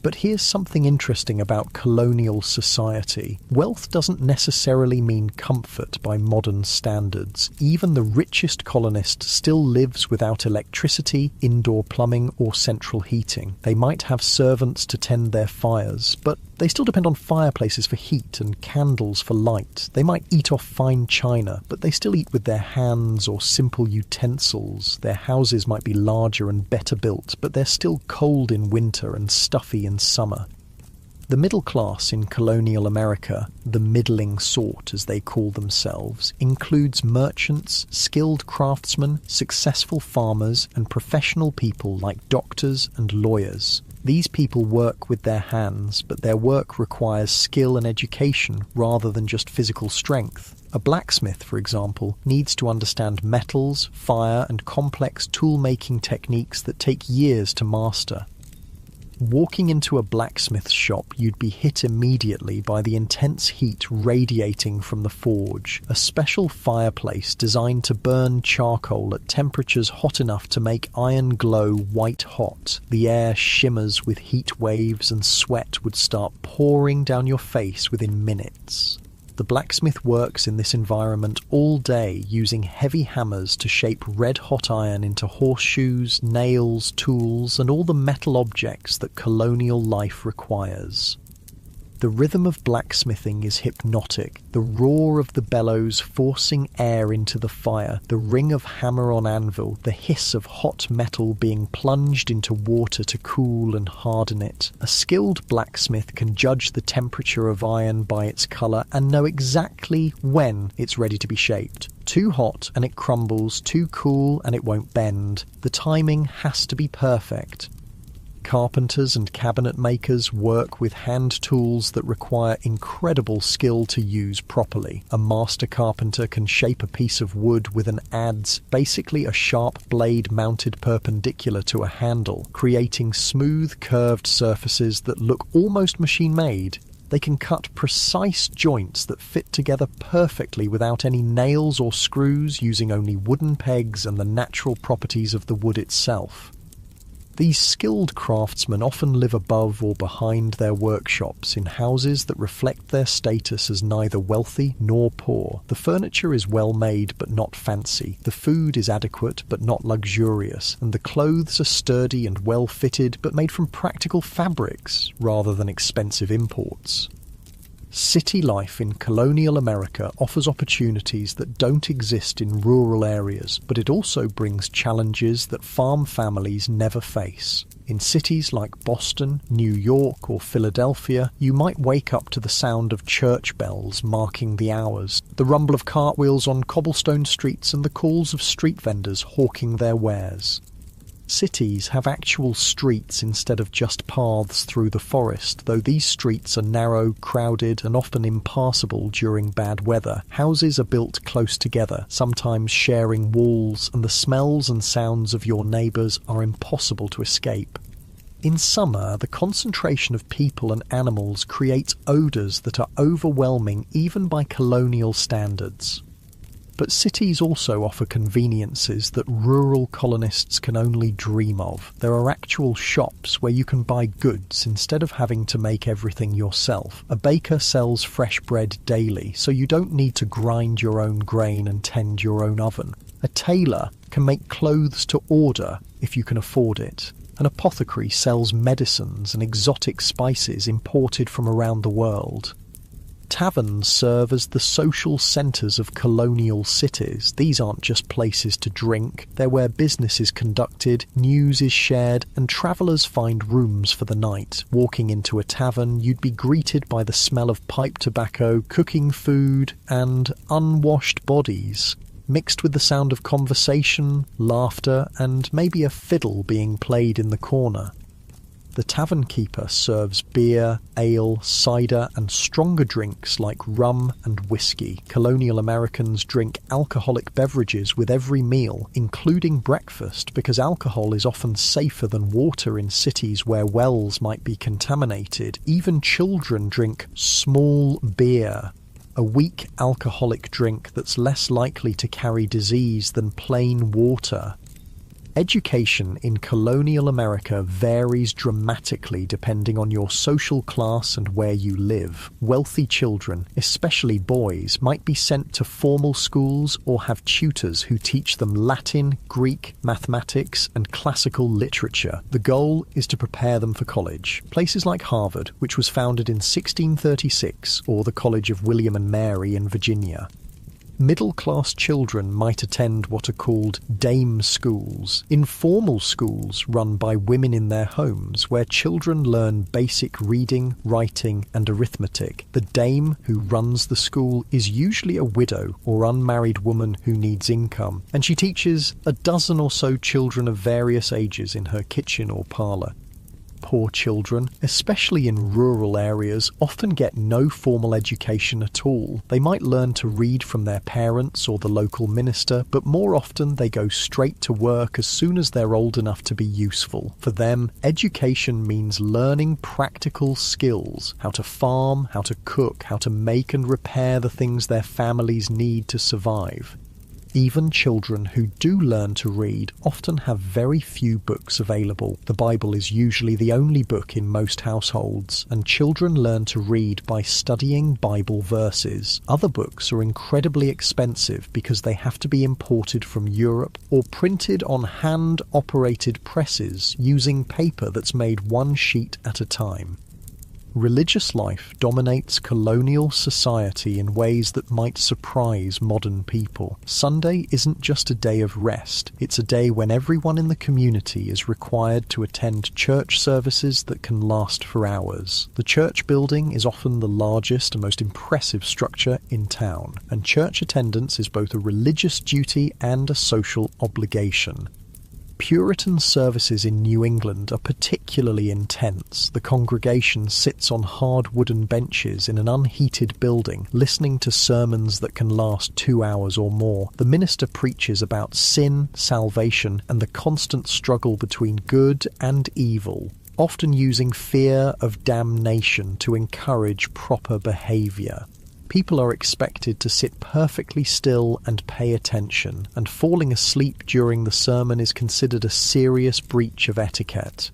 But here's something interesting about colonial society. Wealth doesn't necessarily mean comfort by modern standards. Even the richest colonist still lives without electricity, indoor plumbing, or central heating. They might have servants to tend their fires, but They still depend on fireplaces for heat and candles for light. They might eat off fine china, but they still eat with their hands or simple utensils. Their houses might be larger and better built, but they're still cold in winter and stuffy in summer. The middle class in colonial America, the middling sort as they call themselves, includes merchants, skilled craftsmen, successful farmers, and professional people like doctors and lawyers. These people work with their hands, but their work requires skill and education rather than just physical strength. A blacksmith, for example, needs to understand metals, fire, and complex tool-making techniques that take years to master. Walking into a blacksmith's shop, you'd be hit immediately by the intense heat radiating from the forge, a special fireplace designed to burn charcoal at temperatures hot enough to make iron glow white hot. The air shimmers with heat waves and sweat would start pouring down your face within minutes. The blacksmith works in this environment all day using heavy hammers to shape red-hot iron into horseshoes, nails, tools, and all the metal objects that colonial life requires. The rhythm of blacksmithing is hypnotic, the roar of the bellows forcing air into the fire, the ring of hammer on anvil, the hiss of hot metal being plunged into water to cool and harden it. A skilled blacksmith can judge the temperature of iron by its colour and know exactly when it's ready to be shaped. Too hot and it crumbles, too cool and it won't bend. The timing has to be perfect. Carpenters and cabinet makers work with hand tools that require incredible skill to use properly. A master carpenter can shape a piece of wood with an adze, basically a sharp blade mounted perpendicular to a handle, creating smooth, curved surfaces that look almost machine-made. They can cut precise joints that fit together perfectly without any nails or screws, using only wooden pegs and the natural properties of the wood itself. These skilled craftsmen often live above or behind their workshops in houses that reflect their status as neither wealthy nor poor. The furniture is well made but not fancy, the food is adequate but not luxurious, and the clothes are sturdy and well fitted but made from practical fabrics rather than expensive imports. City life in colonial America offers opportunities that don't exist in rural areas, but it also brings challenges that farm families never face. In cities like Boston, New York, or Philadelphia, you might wake up to the sound of church bells marking the hours, the rumble of cartwheels on cobblestone streets, and the calls of street vendors hawking their wares. Cities have actual streets instead of just paths through the forest, though these streets are narrow, crowded, and often impassable during bad weather. Houses are built close together, sometimes sharing walls, and the smells and sounds of your neighbours are impossible to escape. In summer, the concentration of people and animals creates odours that are overwhelming even by colonial standards. But cities also offer conveniences that rural colonists can only dream of. There are actual shops where you can buy goods instead of having to make everything yourself. A baker sells fresh bread daily, so you don't need to grind your own grain and tend your own oven. A tailor can make clothes to order if you can afford it. An apothecary sells medicines and exotic spices imported from around the world. Taverns serve as the social centres of colonial cities. These aren't just places to drink, they're where business is conducted, news is shared, and travellers find rooms for the night. Walking into a tavern, you'd be greeted by the smell of pipe tobacco, cooking food, and unwashed bodies, mixed with the sound of conversation, laughter, and maybe a fiddle being played in the corner. The tavern keeper serves beer, ale, cider, and stronger drinks like rum and whiskey. Colonial Americans drink alcoholic beverages with every meal, including breakfast, because alcohol is often safer than water in cities where wells might be contaminated. Even children drink small beer, a weak alcoholic drink that's less likely to carry disease than plain water. Education in colonial America varies dramatically depending on your social class and where you live. Wealthy children, especially boys, might be sent to formal schools or have tutors who teach them Latin, Greek, mathematics, and classical literature. The goal is to prepare them for college. Places like Harvard, which was founded in 1636, or the College of William and Mary in Virginia. Middle-class children might attend what are called dame schools, informal schools run by women in their homes, where children learn basic reading, writing, and arithmetic. The dame who runs the school is usually a widow or unmarried woman who needs income, and she teaches a dozen or so children of various ages in her kitchen or parlour. Poor children, especially in rural areas, often get no formal education at all. They might learn to read from their parents or the local minister, but more often they go straight to work as soon as they're old enough to be useful. For them, education means learning practical skills: how to farm, how to cook, how to make and repair the things their families need to survive. Even children who do learn to read often have very few books available. The Bible is usually the only book in most households, and children learn to read by studying Bible verses. Other books are incredibly expensive because they have to be imported from Europe or printed on hand-operated presses using paper that's made one sheet at a time. Religious life dominates colonial society in ways that might surprise modern people. Sunday isn't just a day of rest, it's a day when everyone in the community is required to attend church services that can last for hours. The church building is often the largest and most impressive structure in town, and church attendance is both a religious duty and a social obligation. Puritan services in New England are particularly intense. The congregation sits on hard wooden benches in an unheated building, listening to sermons that can last 2 hours or more. The minister preaches about sin, salvation, and the constant struggle between good and evil, often using fear of damnation to encourage proper behaviour. People are expected to sit perfectly still and pay attention, and falling asleep during the sermon is considered a serious breach of etiquette.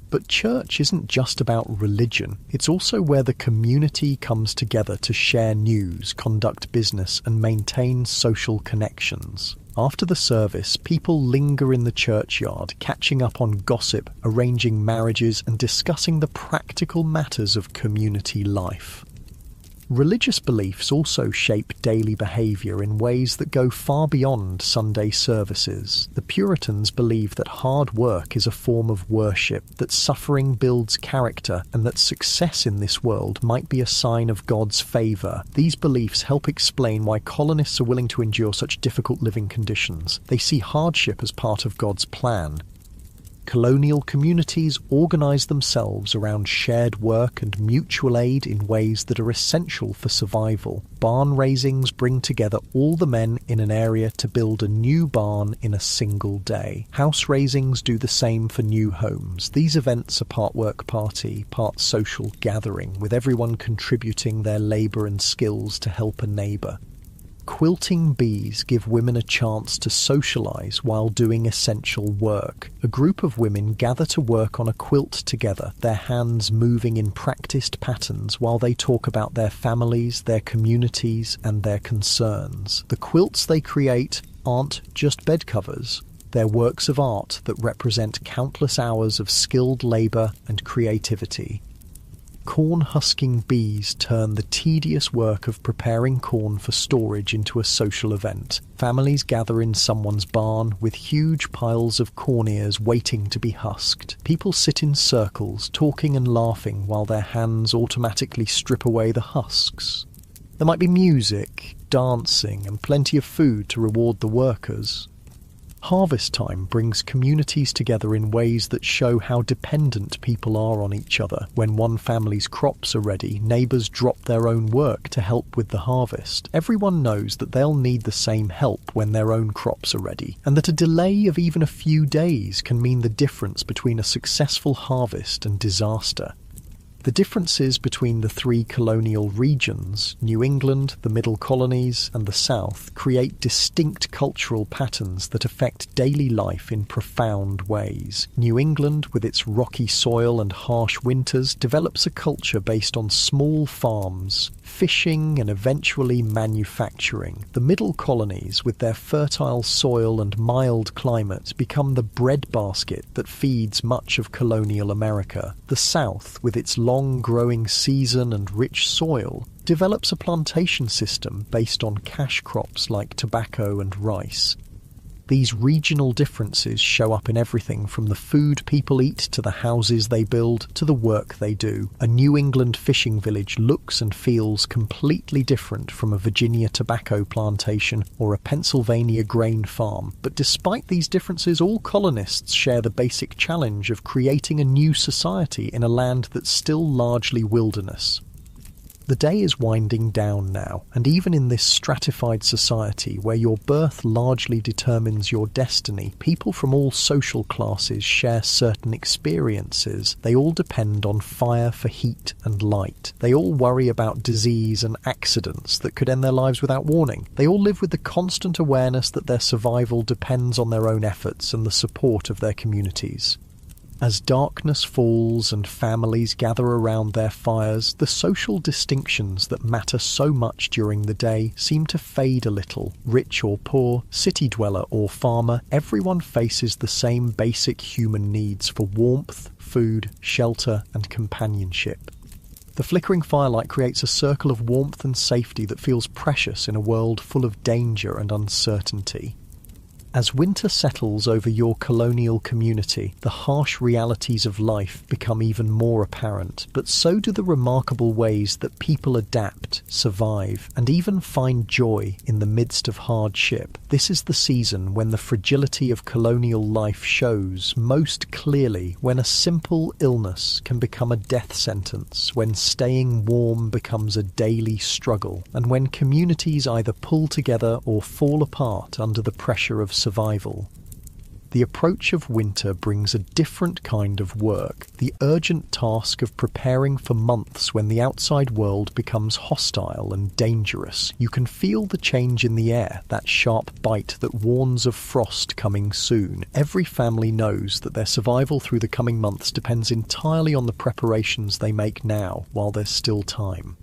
But church isn't just about religion, it's also where the community comes together to share news, conduct business, and maintain social connections. After the service, people linger in the churchyard, catching up on gossip, arranging marriages, and discussing the practical matters of community life. Religious beliefs also shape daily behaviour in ways that go far beyond Sunday services. The Puritans believed that hard work is a form of worship, that suffering builds character, and that success in this world might be a sign of God's favour. These beliefs help explain why colonists are willing to endure such difficult living conditions. They see hardship as part of God's plan. Colonial communities organise themselves around shared work and mutual aid in ways that are essential for survival. Barn raisings bring together all the men in an area to build a new barn in a single day. House raisings do the same for new homes. These events are part work party, part social gathering, with everyone contributing their labour and skills to help a neighbour. Quilting bees give women a chance to socialise while doing essential work. A group of women gather to work on a quilt together, their hands moving in practised patterns while they talk about their families, their communities, and their concerns. The quilts they create aren't just bed covers. They're works of art that represent countless hours of skilled labour and creativity. Corn-husking bees turn the tedious work of preparing corn for storage into a social event. Families gather in someone's barn with huge piles of corn ears waiting to be husked. People sit in circles, talking and laughing while their hands automatically strip away the husks. There might be music, dancing, and plenty of food to reward the workers. Harvest time brings communities together in ways that show how dependent people are on each other. When one family's crops are ready, neighbours drop their own work to help with the harvest. Everyone knows that they'll need the same help when their own crops are ready, and that a delay of even a few days can mean the difference between a successful harvest and disaster. The differences between the three colonial regions, New England, the Middle Colonies, and the South, create distinct cultural patterns that affect daily life in profound ways. New England, with its rocky soil and harsh winters, develops a culture based on small farms, fishing, and eventually manufacturing. The Middle Colonies, with their fertile soil and mild climate, become the breadbasket that feeds much of colonial America. The South, with its long growing season and rich soil, develops a plantation system based on cash crops like tobacco and rice. These regional differences show up in everything from the food people eat to the houses they build to the work they do. A New England fishing village looks and feels completely different from a Virginia tobacco plantation or a Pennsylvania grain farm. But despite these differences, all colonists share the basic challenge of creating a new society in a land that's still largely wilderness. The day is winding down now, and even in this stratified society where your birth largely determines your destiny, people from all social classes share certain experiences. They all depend on fire for heat and light. They all worry about disease and accidents that could end their lives without warning. They all live with the constant awareness that their survival depends on their own efforts and the support of their communities. As darkness falls and families gather around their fires, the social distinctions that matter so much during the day seem to fade a little. Rich or poor, city dweller or farmer, everyone faces the same basic human needs for warmth, food, shelter, and companionship. The flickering firelight creates a circle of warmth and safety that feels precious in a world full of danger and uncertainty. As winter settles over your colonial community, the harsh realities of life become even more apparent, but so do the remarkable ways that people adapt, survive, and even find joy in the midst of hardship. This is the season when the fragility of colonial life shows most clearly, when a simple illness can become a death sentence, when staying warm becomes a daily struggle, and when communities either pull together or fall apart under the pressure of survival. The approach of winter brings a different kind of work, the urgent task of preparing for months when the outside world becomes hostile and dangerous. You can feel the change in the air, that sharp bite that warns of frost coming soon. Every family knows that their survival through the coming months depends entirely on the preparations they make now, while there's still time.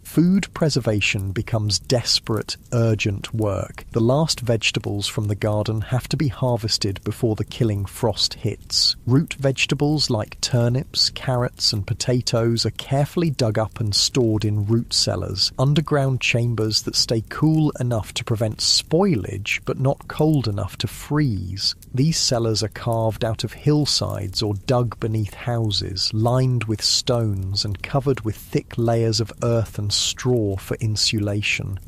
Food preservation becomes desperate, urgent work. The last vegetables from the garden have to be harvested before the killing frost hits. Root vegetables like turnips, carrots, and potatoes are carefully dug up and stored in root cellars, underground chambers that stay cool enough to prevent spoilage but not cold enough to freeze. These cellars are carved out of hillsides or dug beneath houses, lined with stones and covered with thick layers of earth and straw for insulation.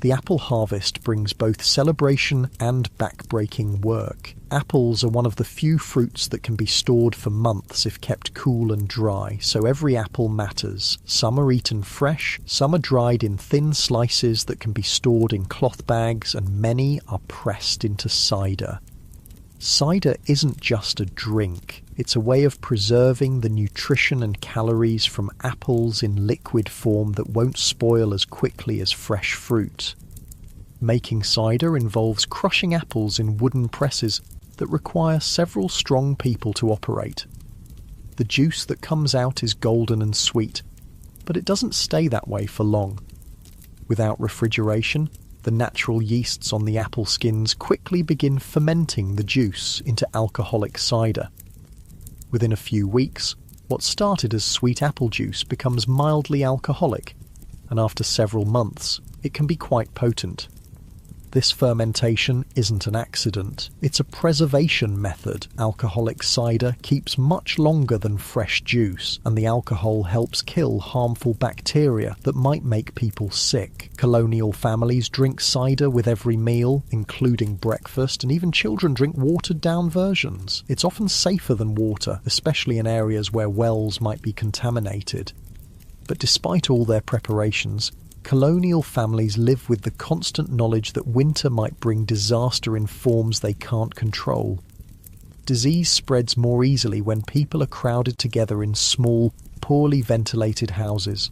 The apple harvest brings both celebration and back-breaking work. Apples are one of the few fruits that can be stored for months if kept cool and dry, so every apple matters. Some are eaten fresh, some are dried in thin slices that can be stored in cloth bags, and many are pressed into cider. Cider isn't just a drink, it's a way of preserving the nutrition and calories from apples in liquid form that won't spoil as quickly as fresh fruit. Making cider involves crushing apples in wooden presses that require several strong people to operate. The juice that comes out is golden and sweet, but it doesn't stay that way for long. Without refrigeration, the natural yeasts on the apple skins quickly begin fermenting the juice into alcoholic cider. Within a few weeks, what started as sweet apple juice becomes mildly alcoholic, and after several months, it can be quite potent. This fermentation isn't an accident, it's a preservation method. Alcoholic cider keeps much longer than fresh juice, and the alcohol helps kill harmful bacteria that might make people sick. Colonial families drink cider with every meal, including breakfast, and even children drink watered-down versions. It's often safer than water, especially in areas where wells might be contaminated. But despite all their preparations, colonial families live with the constant knowledge that winter might bring disaster in forms they can't control. Disease spreads more easily when people are crowded together in small, poorly ventilated houses.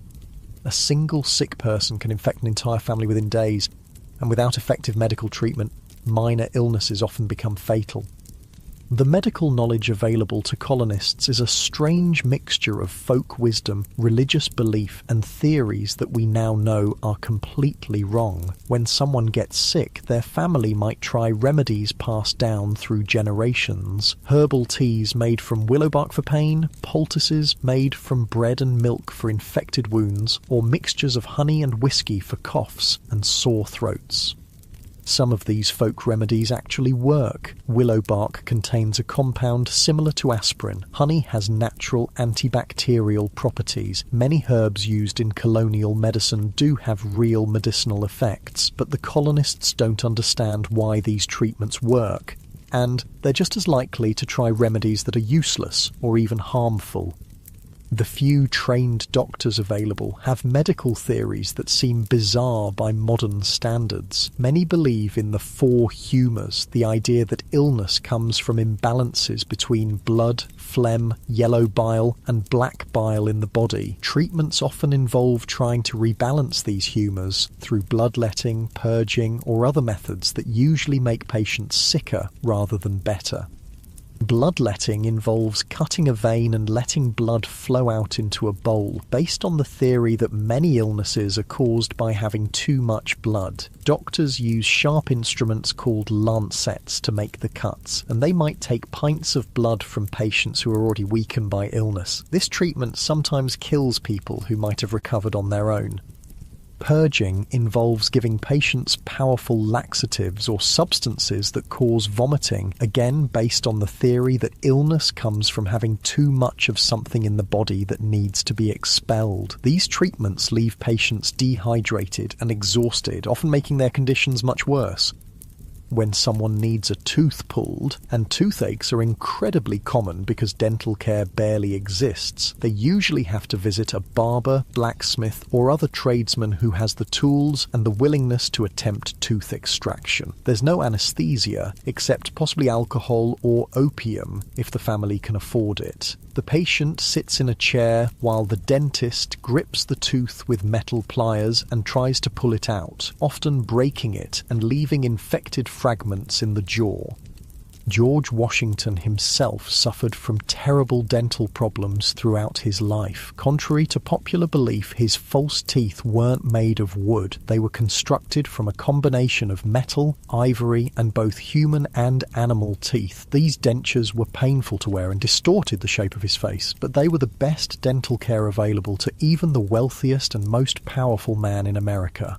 A single sick person can infect an entire family within days, and without effective medical treatment, minor illnesses often become fatal. The medical knowledge available to colonists is a strange mixture of folk wisdom, religious belief, and theories that we now know are completely wrong. When someone gets sick, their family might try remedies passed down through generations. Herbal teas made from willow bark for pain, poultices made from bread and milk for infected wounds, or mixtures of honey and whiskey for coughs and sore throats. Some of these folk remedies actually work. Willow bark contains a compound similar to aspirin. Honey has natural antibacterial properties. Many herbs used in colonial medicine do have real medicinal effects, but the colonists don't understand why these treatments work, and they're just as likely to try remedies that are useless or even harmful. The few trained doctors available have medical theories that seem bizarre by modern standards. Many believe in the four humours, the idea that illness comes from imbalances between blood, phlegm, yellow bile, and black bile in the body. Treatments often involve trying to rebalance these humours through bloodletting, purging, or other methods that usually make patients sicker rather than better. Bloodletting involves cutting a vein and letting blood flow out into a bowl, based on the theory that many illnesses are caused by having too much blood. Doctors use sharp instruments called lancets to make the cuts, and they might take pints of blood from patients who are already weakened by illness. This treatment sometimes kills people who might have recovered on their own. Purging involves giving patients powerful laxatives or substances that cause vomiting, again based on the theory that illness comes from having too much of something in the body that needs to be expelled. These treatments leave patients dehydrated and exhausted, often making their conditions much worse. When someone needs a tooth pulled, and toothaches are incredibly common because dental care barely exists, they usually have to visit a barber, blacksmith, or other tradesman who has the tools and the willingness to attempt tooth extraction. There's no anesthesia, except possibly alcohol or opium if the family can afford it. The patient sits in a chair while the dentist grips the tooth with metal pliers and tries to pull it out, often breaking it and leaving infected fragments in the jaw. George Washington himself suffered from terrible dental problems throughout his life. Contrary to popular belief, his false teeth weren't made of wood. They were constructed from a combination of metal, ivory, and both human and animal teeth. These dentures were painful to wear and distorted the shape of his face, but they were the best dental care available to even the wealthiest and most powerful man in America.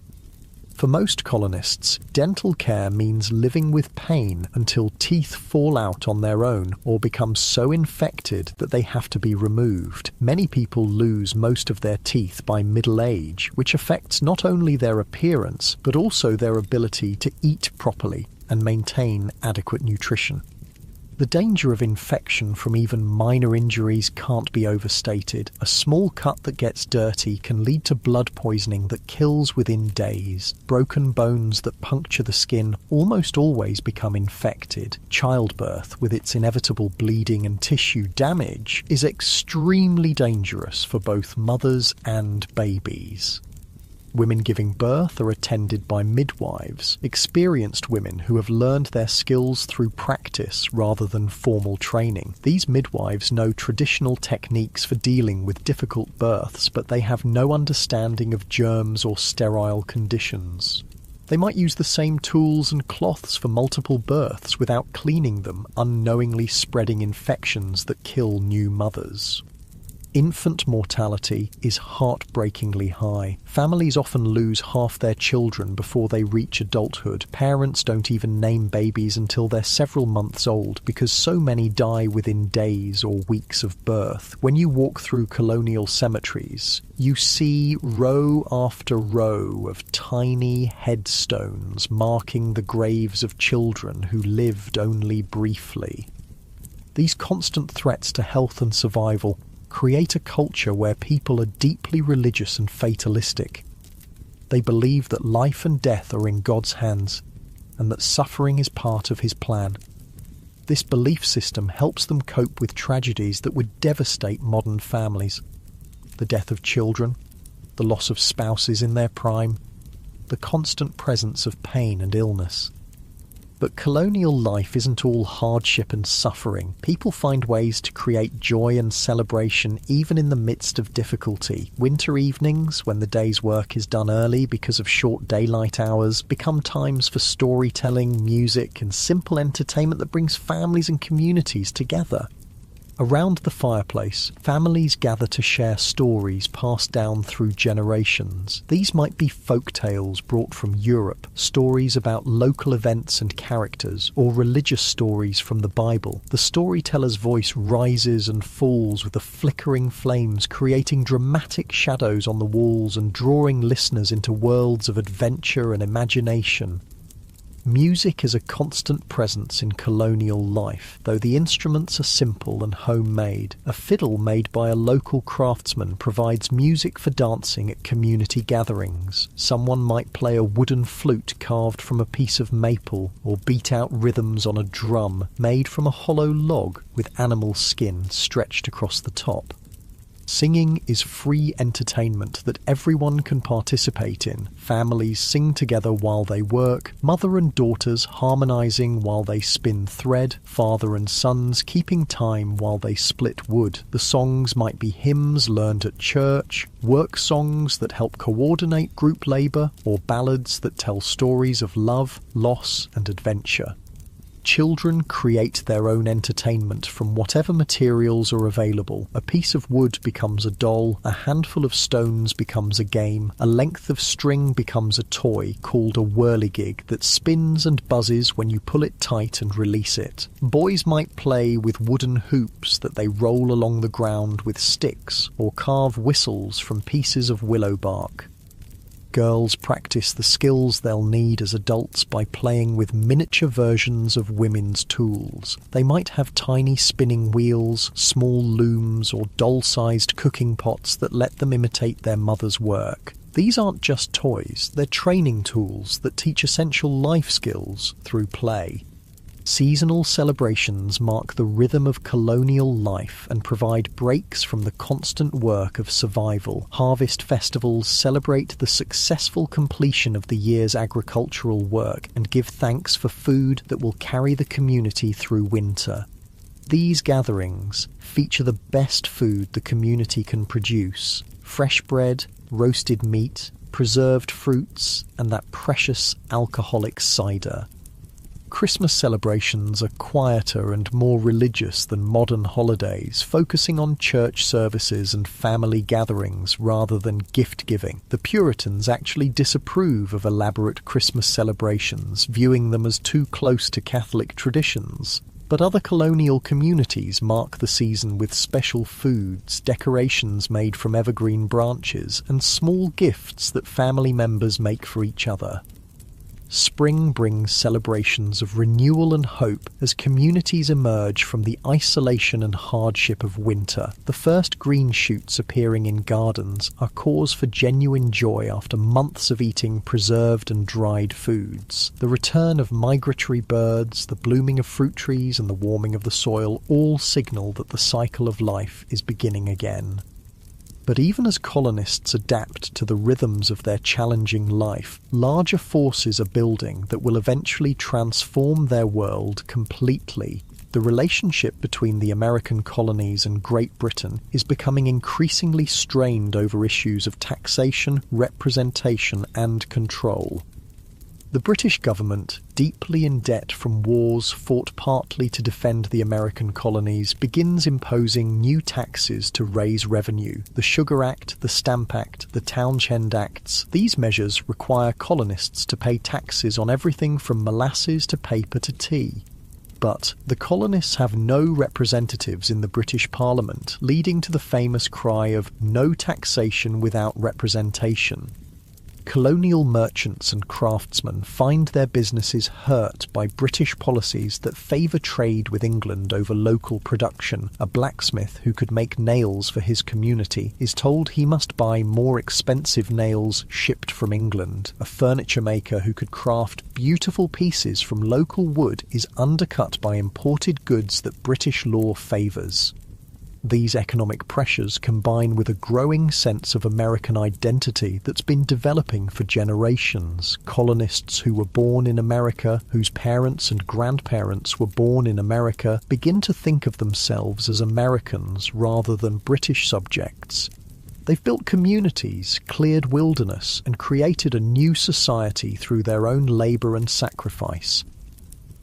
For most colonists, dental care means living with pain until teeth fall out on their own or become so infected that they have to be removed. Many people lose most of their teeth by middle age, which affects not only their appearance, but also their ability to eat properly and maintain adequate nutrition. The danger of infection from even minor injuries can't be overstated. A small cut that gets dirty can lead to blood poisoning that kills within days. Broken bones that puncture the skin almost always become infected. Childbirth, with its inevitable bleeding and tissue damage, is extremely dangerous for both mothers and babies. Women giving birth are attended by midwives, experienced women who have learned their skills through practice rather than formal training. These midwives know traditional techniques for dealing with difficult births, but they have no understanding of germs or sterile conditions. They might use the same tools and cloths for multiple births without cleaning them, unknowingly spreading infections that kill new mothers. Infant mortality is heartbreakingly high. Families often lose half their children before they reach adulthood. Parents don't even name babies until they're several months old because so many die within days or weeks of birth. When you walk through colonial cemeteries, you see row after row of tiny headstones marking the graves of children who lived only briefly. These constant threats to health and survival create a culture where people are deeply religious and fatalistic. They believe that life and death are in God's hands and that suffering is part of his plan. this belief system helps them cope with tragedies that would devastate modern families. The death of children, the loss of spouses in their prime, the constant presence of pain and illness. But colonial life isn't all hardship and suffering. People find ways to create joy and celebration even in the midst of difficulty. Winter evenings, when the day's work is done early because of short daylight hours, become times for storytelling, music, and simple entertainment that brings families and communities together. Around the fireplace, families gather to share stories passed down through generations. These might be folk tales brought from Europe, stories about local events and characters, or religious stories from the Bible. The storyteller's voice rises and falls with the flickering flames, creating dramatic shadows on the walls and drawing listeners into worlds of adventure and imagination. Music is a constant presence in colonial life, though the instruments are simple and homemade. A fiddle made by a local craftsman provides music for dancing at community gatherings. Someone might play a wooden flute carved from a piece of maple, or beat out rhythms on a drum made from a hollow log with animal skin stretched across the top. Singing is free entertainment that everyone can participate in. Families sing together while they work, mother and daughters harmonizing while they spin thread, father and sons keeping time while they split wood. The songs might be hymns learned at church, work songs that help coordinate group labor, or ballads that tell stories of love, loss, and adventure. Children create their own entertainment from whatever materials are available. A piece of wood becomes a doll, a handful of stones becomes a game, a length of string becomes a toy called a whirligig that spins and buzzes when you pull it tight and release it. Boys might play with wooden hoops that they roll along the ground with sticks, or carve whistles from pieces of willow bark. Girls practice the skills they'll need as adults by playing with miniature versions of women's tools. They might have tiny spinning wheels, small looms, or doll-sized cooking pots that let them imitate their mother's work. These aren't just toys, they're training tools that teach essential life skills through play. Seasonal celebrations mark the rhythm of colonial life and provide breaks from the constant work of survival. Harvest festivals celebrate the successful completion of the year's agricultural work and give thanks for food that will carry the community through winter. These gatherings feature the best food the community can produce: fresh bread, roasted meat, preserved fruits, and that precious alcoholic cider. Christmas celebrations are quieter and more religious than modern holidays, focusing on church services and family gatherings rather than gift-giving. The Puritans actually disapprove of elaborate Christmas celebrations, viewing them as too close to Catholic traditions. But other colonial communities mark the season with special foods, decorations made from evergreen branches, and small gifts that family members make for each other. Spring brings celebrations of renewal and hope as communities emerge from the isolation and hardship of winter. The first green shoots appearing in gardens are cause for genuine joy after months of eating preserved and dried foods. The return of migratory birds, the blooming of fruit trees, and the warming of the soil all signal that the cycle of life is beginning again. But even as colonists adapt to the rhythms of their challenging life, larger forces are building that will eventually transform their world completely. The relationship between the American colonies and Great Britain is becoming increasingly strained over issues of taxation, representation, and control. The British government, deeply in debt from wars fought partly to defend the American colonies, begins imposing new taxes to raise revenue. The Sugar Act, the Stamp Act, the Townshend Acts. These measures require colonists to pay taxes on everything from molasses to paper to tea. But the colonists have no representatives in the British Parliament, leading to the famous cry of "no taxation without representation." colonial merchants and craftsmen find their businesses hurt by British policies that favour trade with England over local production. A blacksmith who could make nails for his community is told he must buy more expensive nails shipped from England. A furniture maker who could craft beautiful pieces from local wood is undercut by imported goods that British law favours. These economic pressures combine with a growing sense of American identity that's been developing for generations. Colonists who were born in America, whose parents and grandparents were born in America, begin to think of themselves as Americans rather than British subjects. They've built communities, cleared wilderness, and created a new society through their own labour and sacrifice.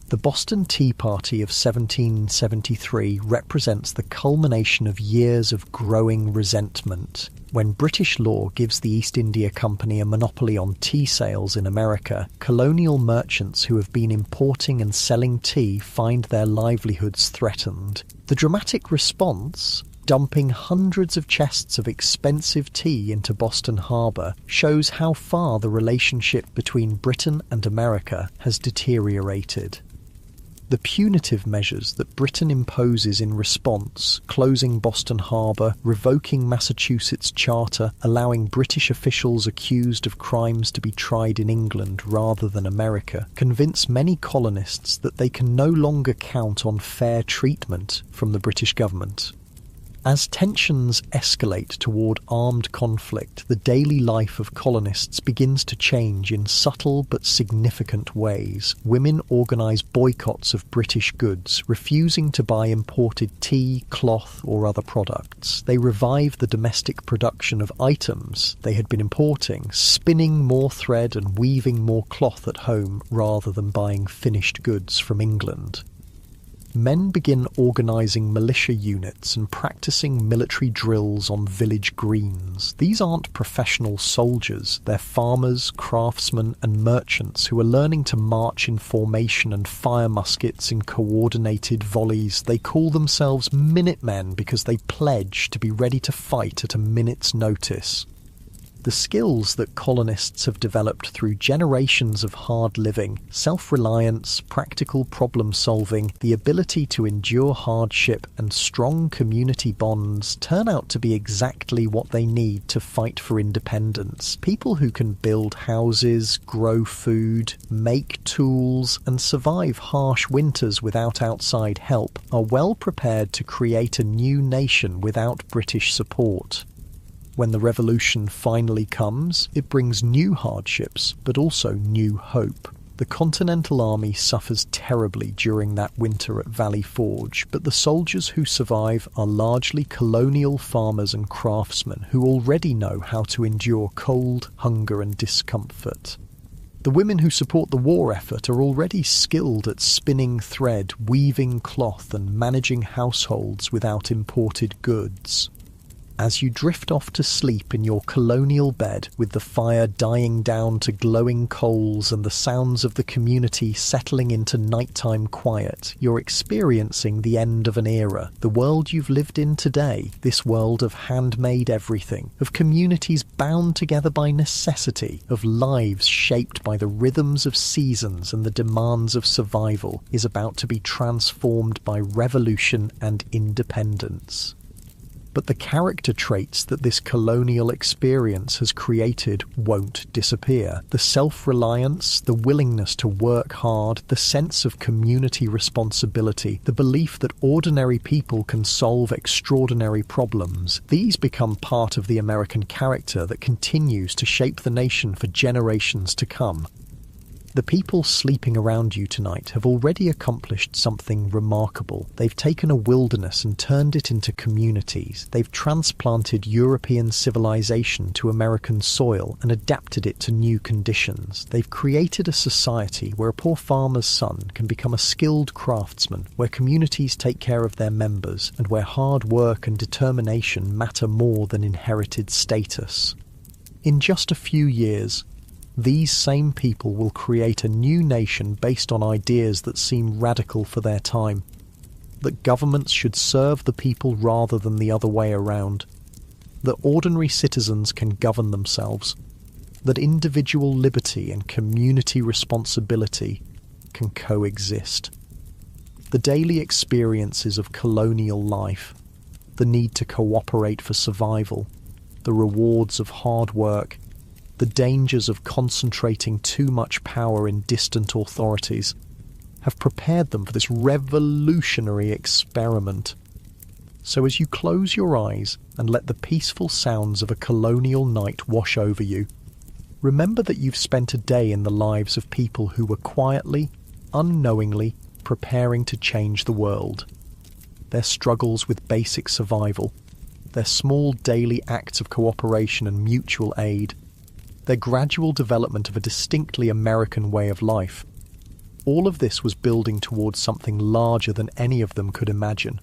The Boston Tea Party of 1773 represents the culmination of years of growing resentment. When British law gives the East India Company a monopoly on tea sales in America, colonial merchants who have been importing and selling tea find their livelihoods threatened. The dramatic response, dumping hundreds of chests of expensive tea into Boston Harbour, shows how far the relationship between Britain and America has deteriorated. The punitive measures that Britain imposes in response, closing Boston Harbour, revoking Massachusetts' charter, allowing British officials accused of crimes to be tried in England rather than America, convince many colonists that they can no longer count on fair treatment from the British government. As tensions escalate toward armed conflict, the daily life of colonists begins to change in subtle but significant ways. Women organise boycotts of British goods, refusing to buy imported tea, cloth or other products. They revive the domestic production of items they had been importing, spinning more thread and weaving more cloth at home rather than buying finished goods from England. Men begin organising militia units and practising military drills on village greens. These aren't professional soldiers, they're farmers, craftsmen and merchants who are learning to march in formation and fire muskets in coordinated volleys. They call themselves Minutemen because they pledge to be ready to fight at a minute's notice. The skills that colonists have developed through generations of hard living, self-reliance, practical problem-solving, the ability to endure hardship and strong community bonds turn out to be exactly what they need to fight for independence. People who can build houses, grow food, make tools, and survive harsh winters without outside help are well prepared to create a new nation without British support. When the revolution finally comes, it brings new hardships, but also new hope. The Continental Army suffers terribly during that winter at Valley Forge, but the soldiers who survive are largely colonial farmers and craftsmen who already know how to endure cold, hunger and discomfort. The women who support the war effort are already skilled at spinning thread, weaving cloth and managing households without imported goods. As you drift off to sleep in your colonial bed with the fire dying down to glowing coals and the sounds of the community settling into nighttime quiet, you're experiencing the end of an era. The world you've lived in today, this world of handmade everything, of communities bound together by necessity, of lives shaped by the rhythms of seasons and the demands of survival, is about to be transformed by revolution and independence. But the character traits that this colonial experience has created won't disappear. The self-reliance, the willingness to work hard, the sense of community responsibility, the belief that ordinary people can solve extraordinary problems, these become part of the American character that continues to shape the nation for generations to come. The people sleeping around you tonight have already accomplished something remarkable. They've taken a wilderness and turned it into communities. They've transplanted European civilization to American soil and adapted it to new conditions. They've created a society where a poor farmer's son can become a skilled craftsman, where communities take care of their members, and where hard work and determination matter more than inherited status. In just a few years, these same people will create a new nation based on ideas that seem radical for their time. That governments should serve the people rather than the other way around. That ordinary citizens can govern themselves. that individual liberty and community responsibility can coexist. The daily experiences of colonial life, the need to cooperate for survival, the rewards of hard work, the dangers of concentrating too much power in distant authorities, have prepared them for this revolutionary experiment. So as you close your eyes and let the peaceful sounds of a colonial night wash over you, remember that you've spent a day in the lives of people who were quietly, unknowingly preparing to change the world. Their struggles with basic survival, their small daily acts of cooperation and mutual aid, their gradual development of a distinctly American way of life, all of this was building towards something larger than any of them could imagine.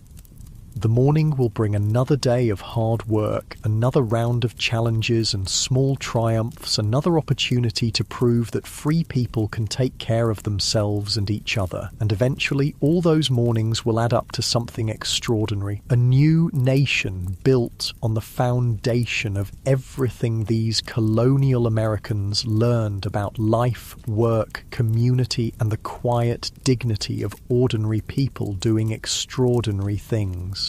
The morning will bring another day of hard work, another round of challenges and small triumphs, another opportunity to prove that free people can take care of themselves and each other. And eventually, all those mornings will add up to something extraordinary. A new nation built on the foundation of everything these colonial Americans learned about life, work, community, and the quiet dignity of ordinary people doing extraordinary things.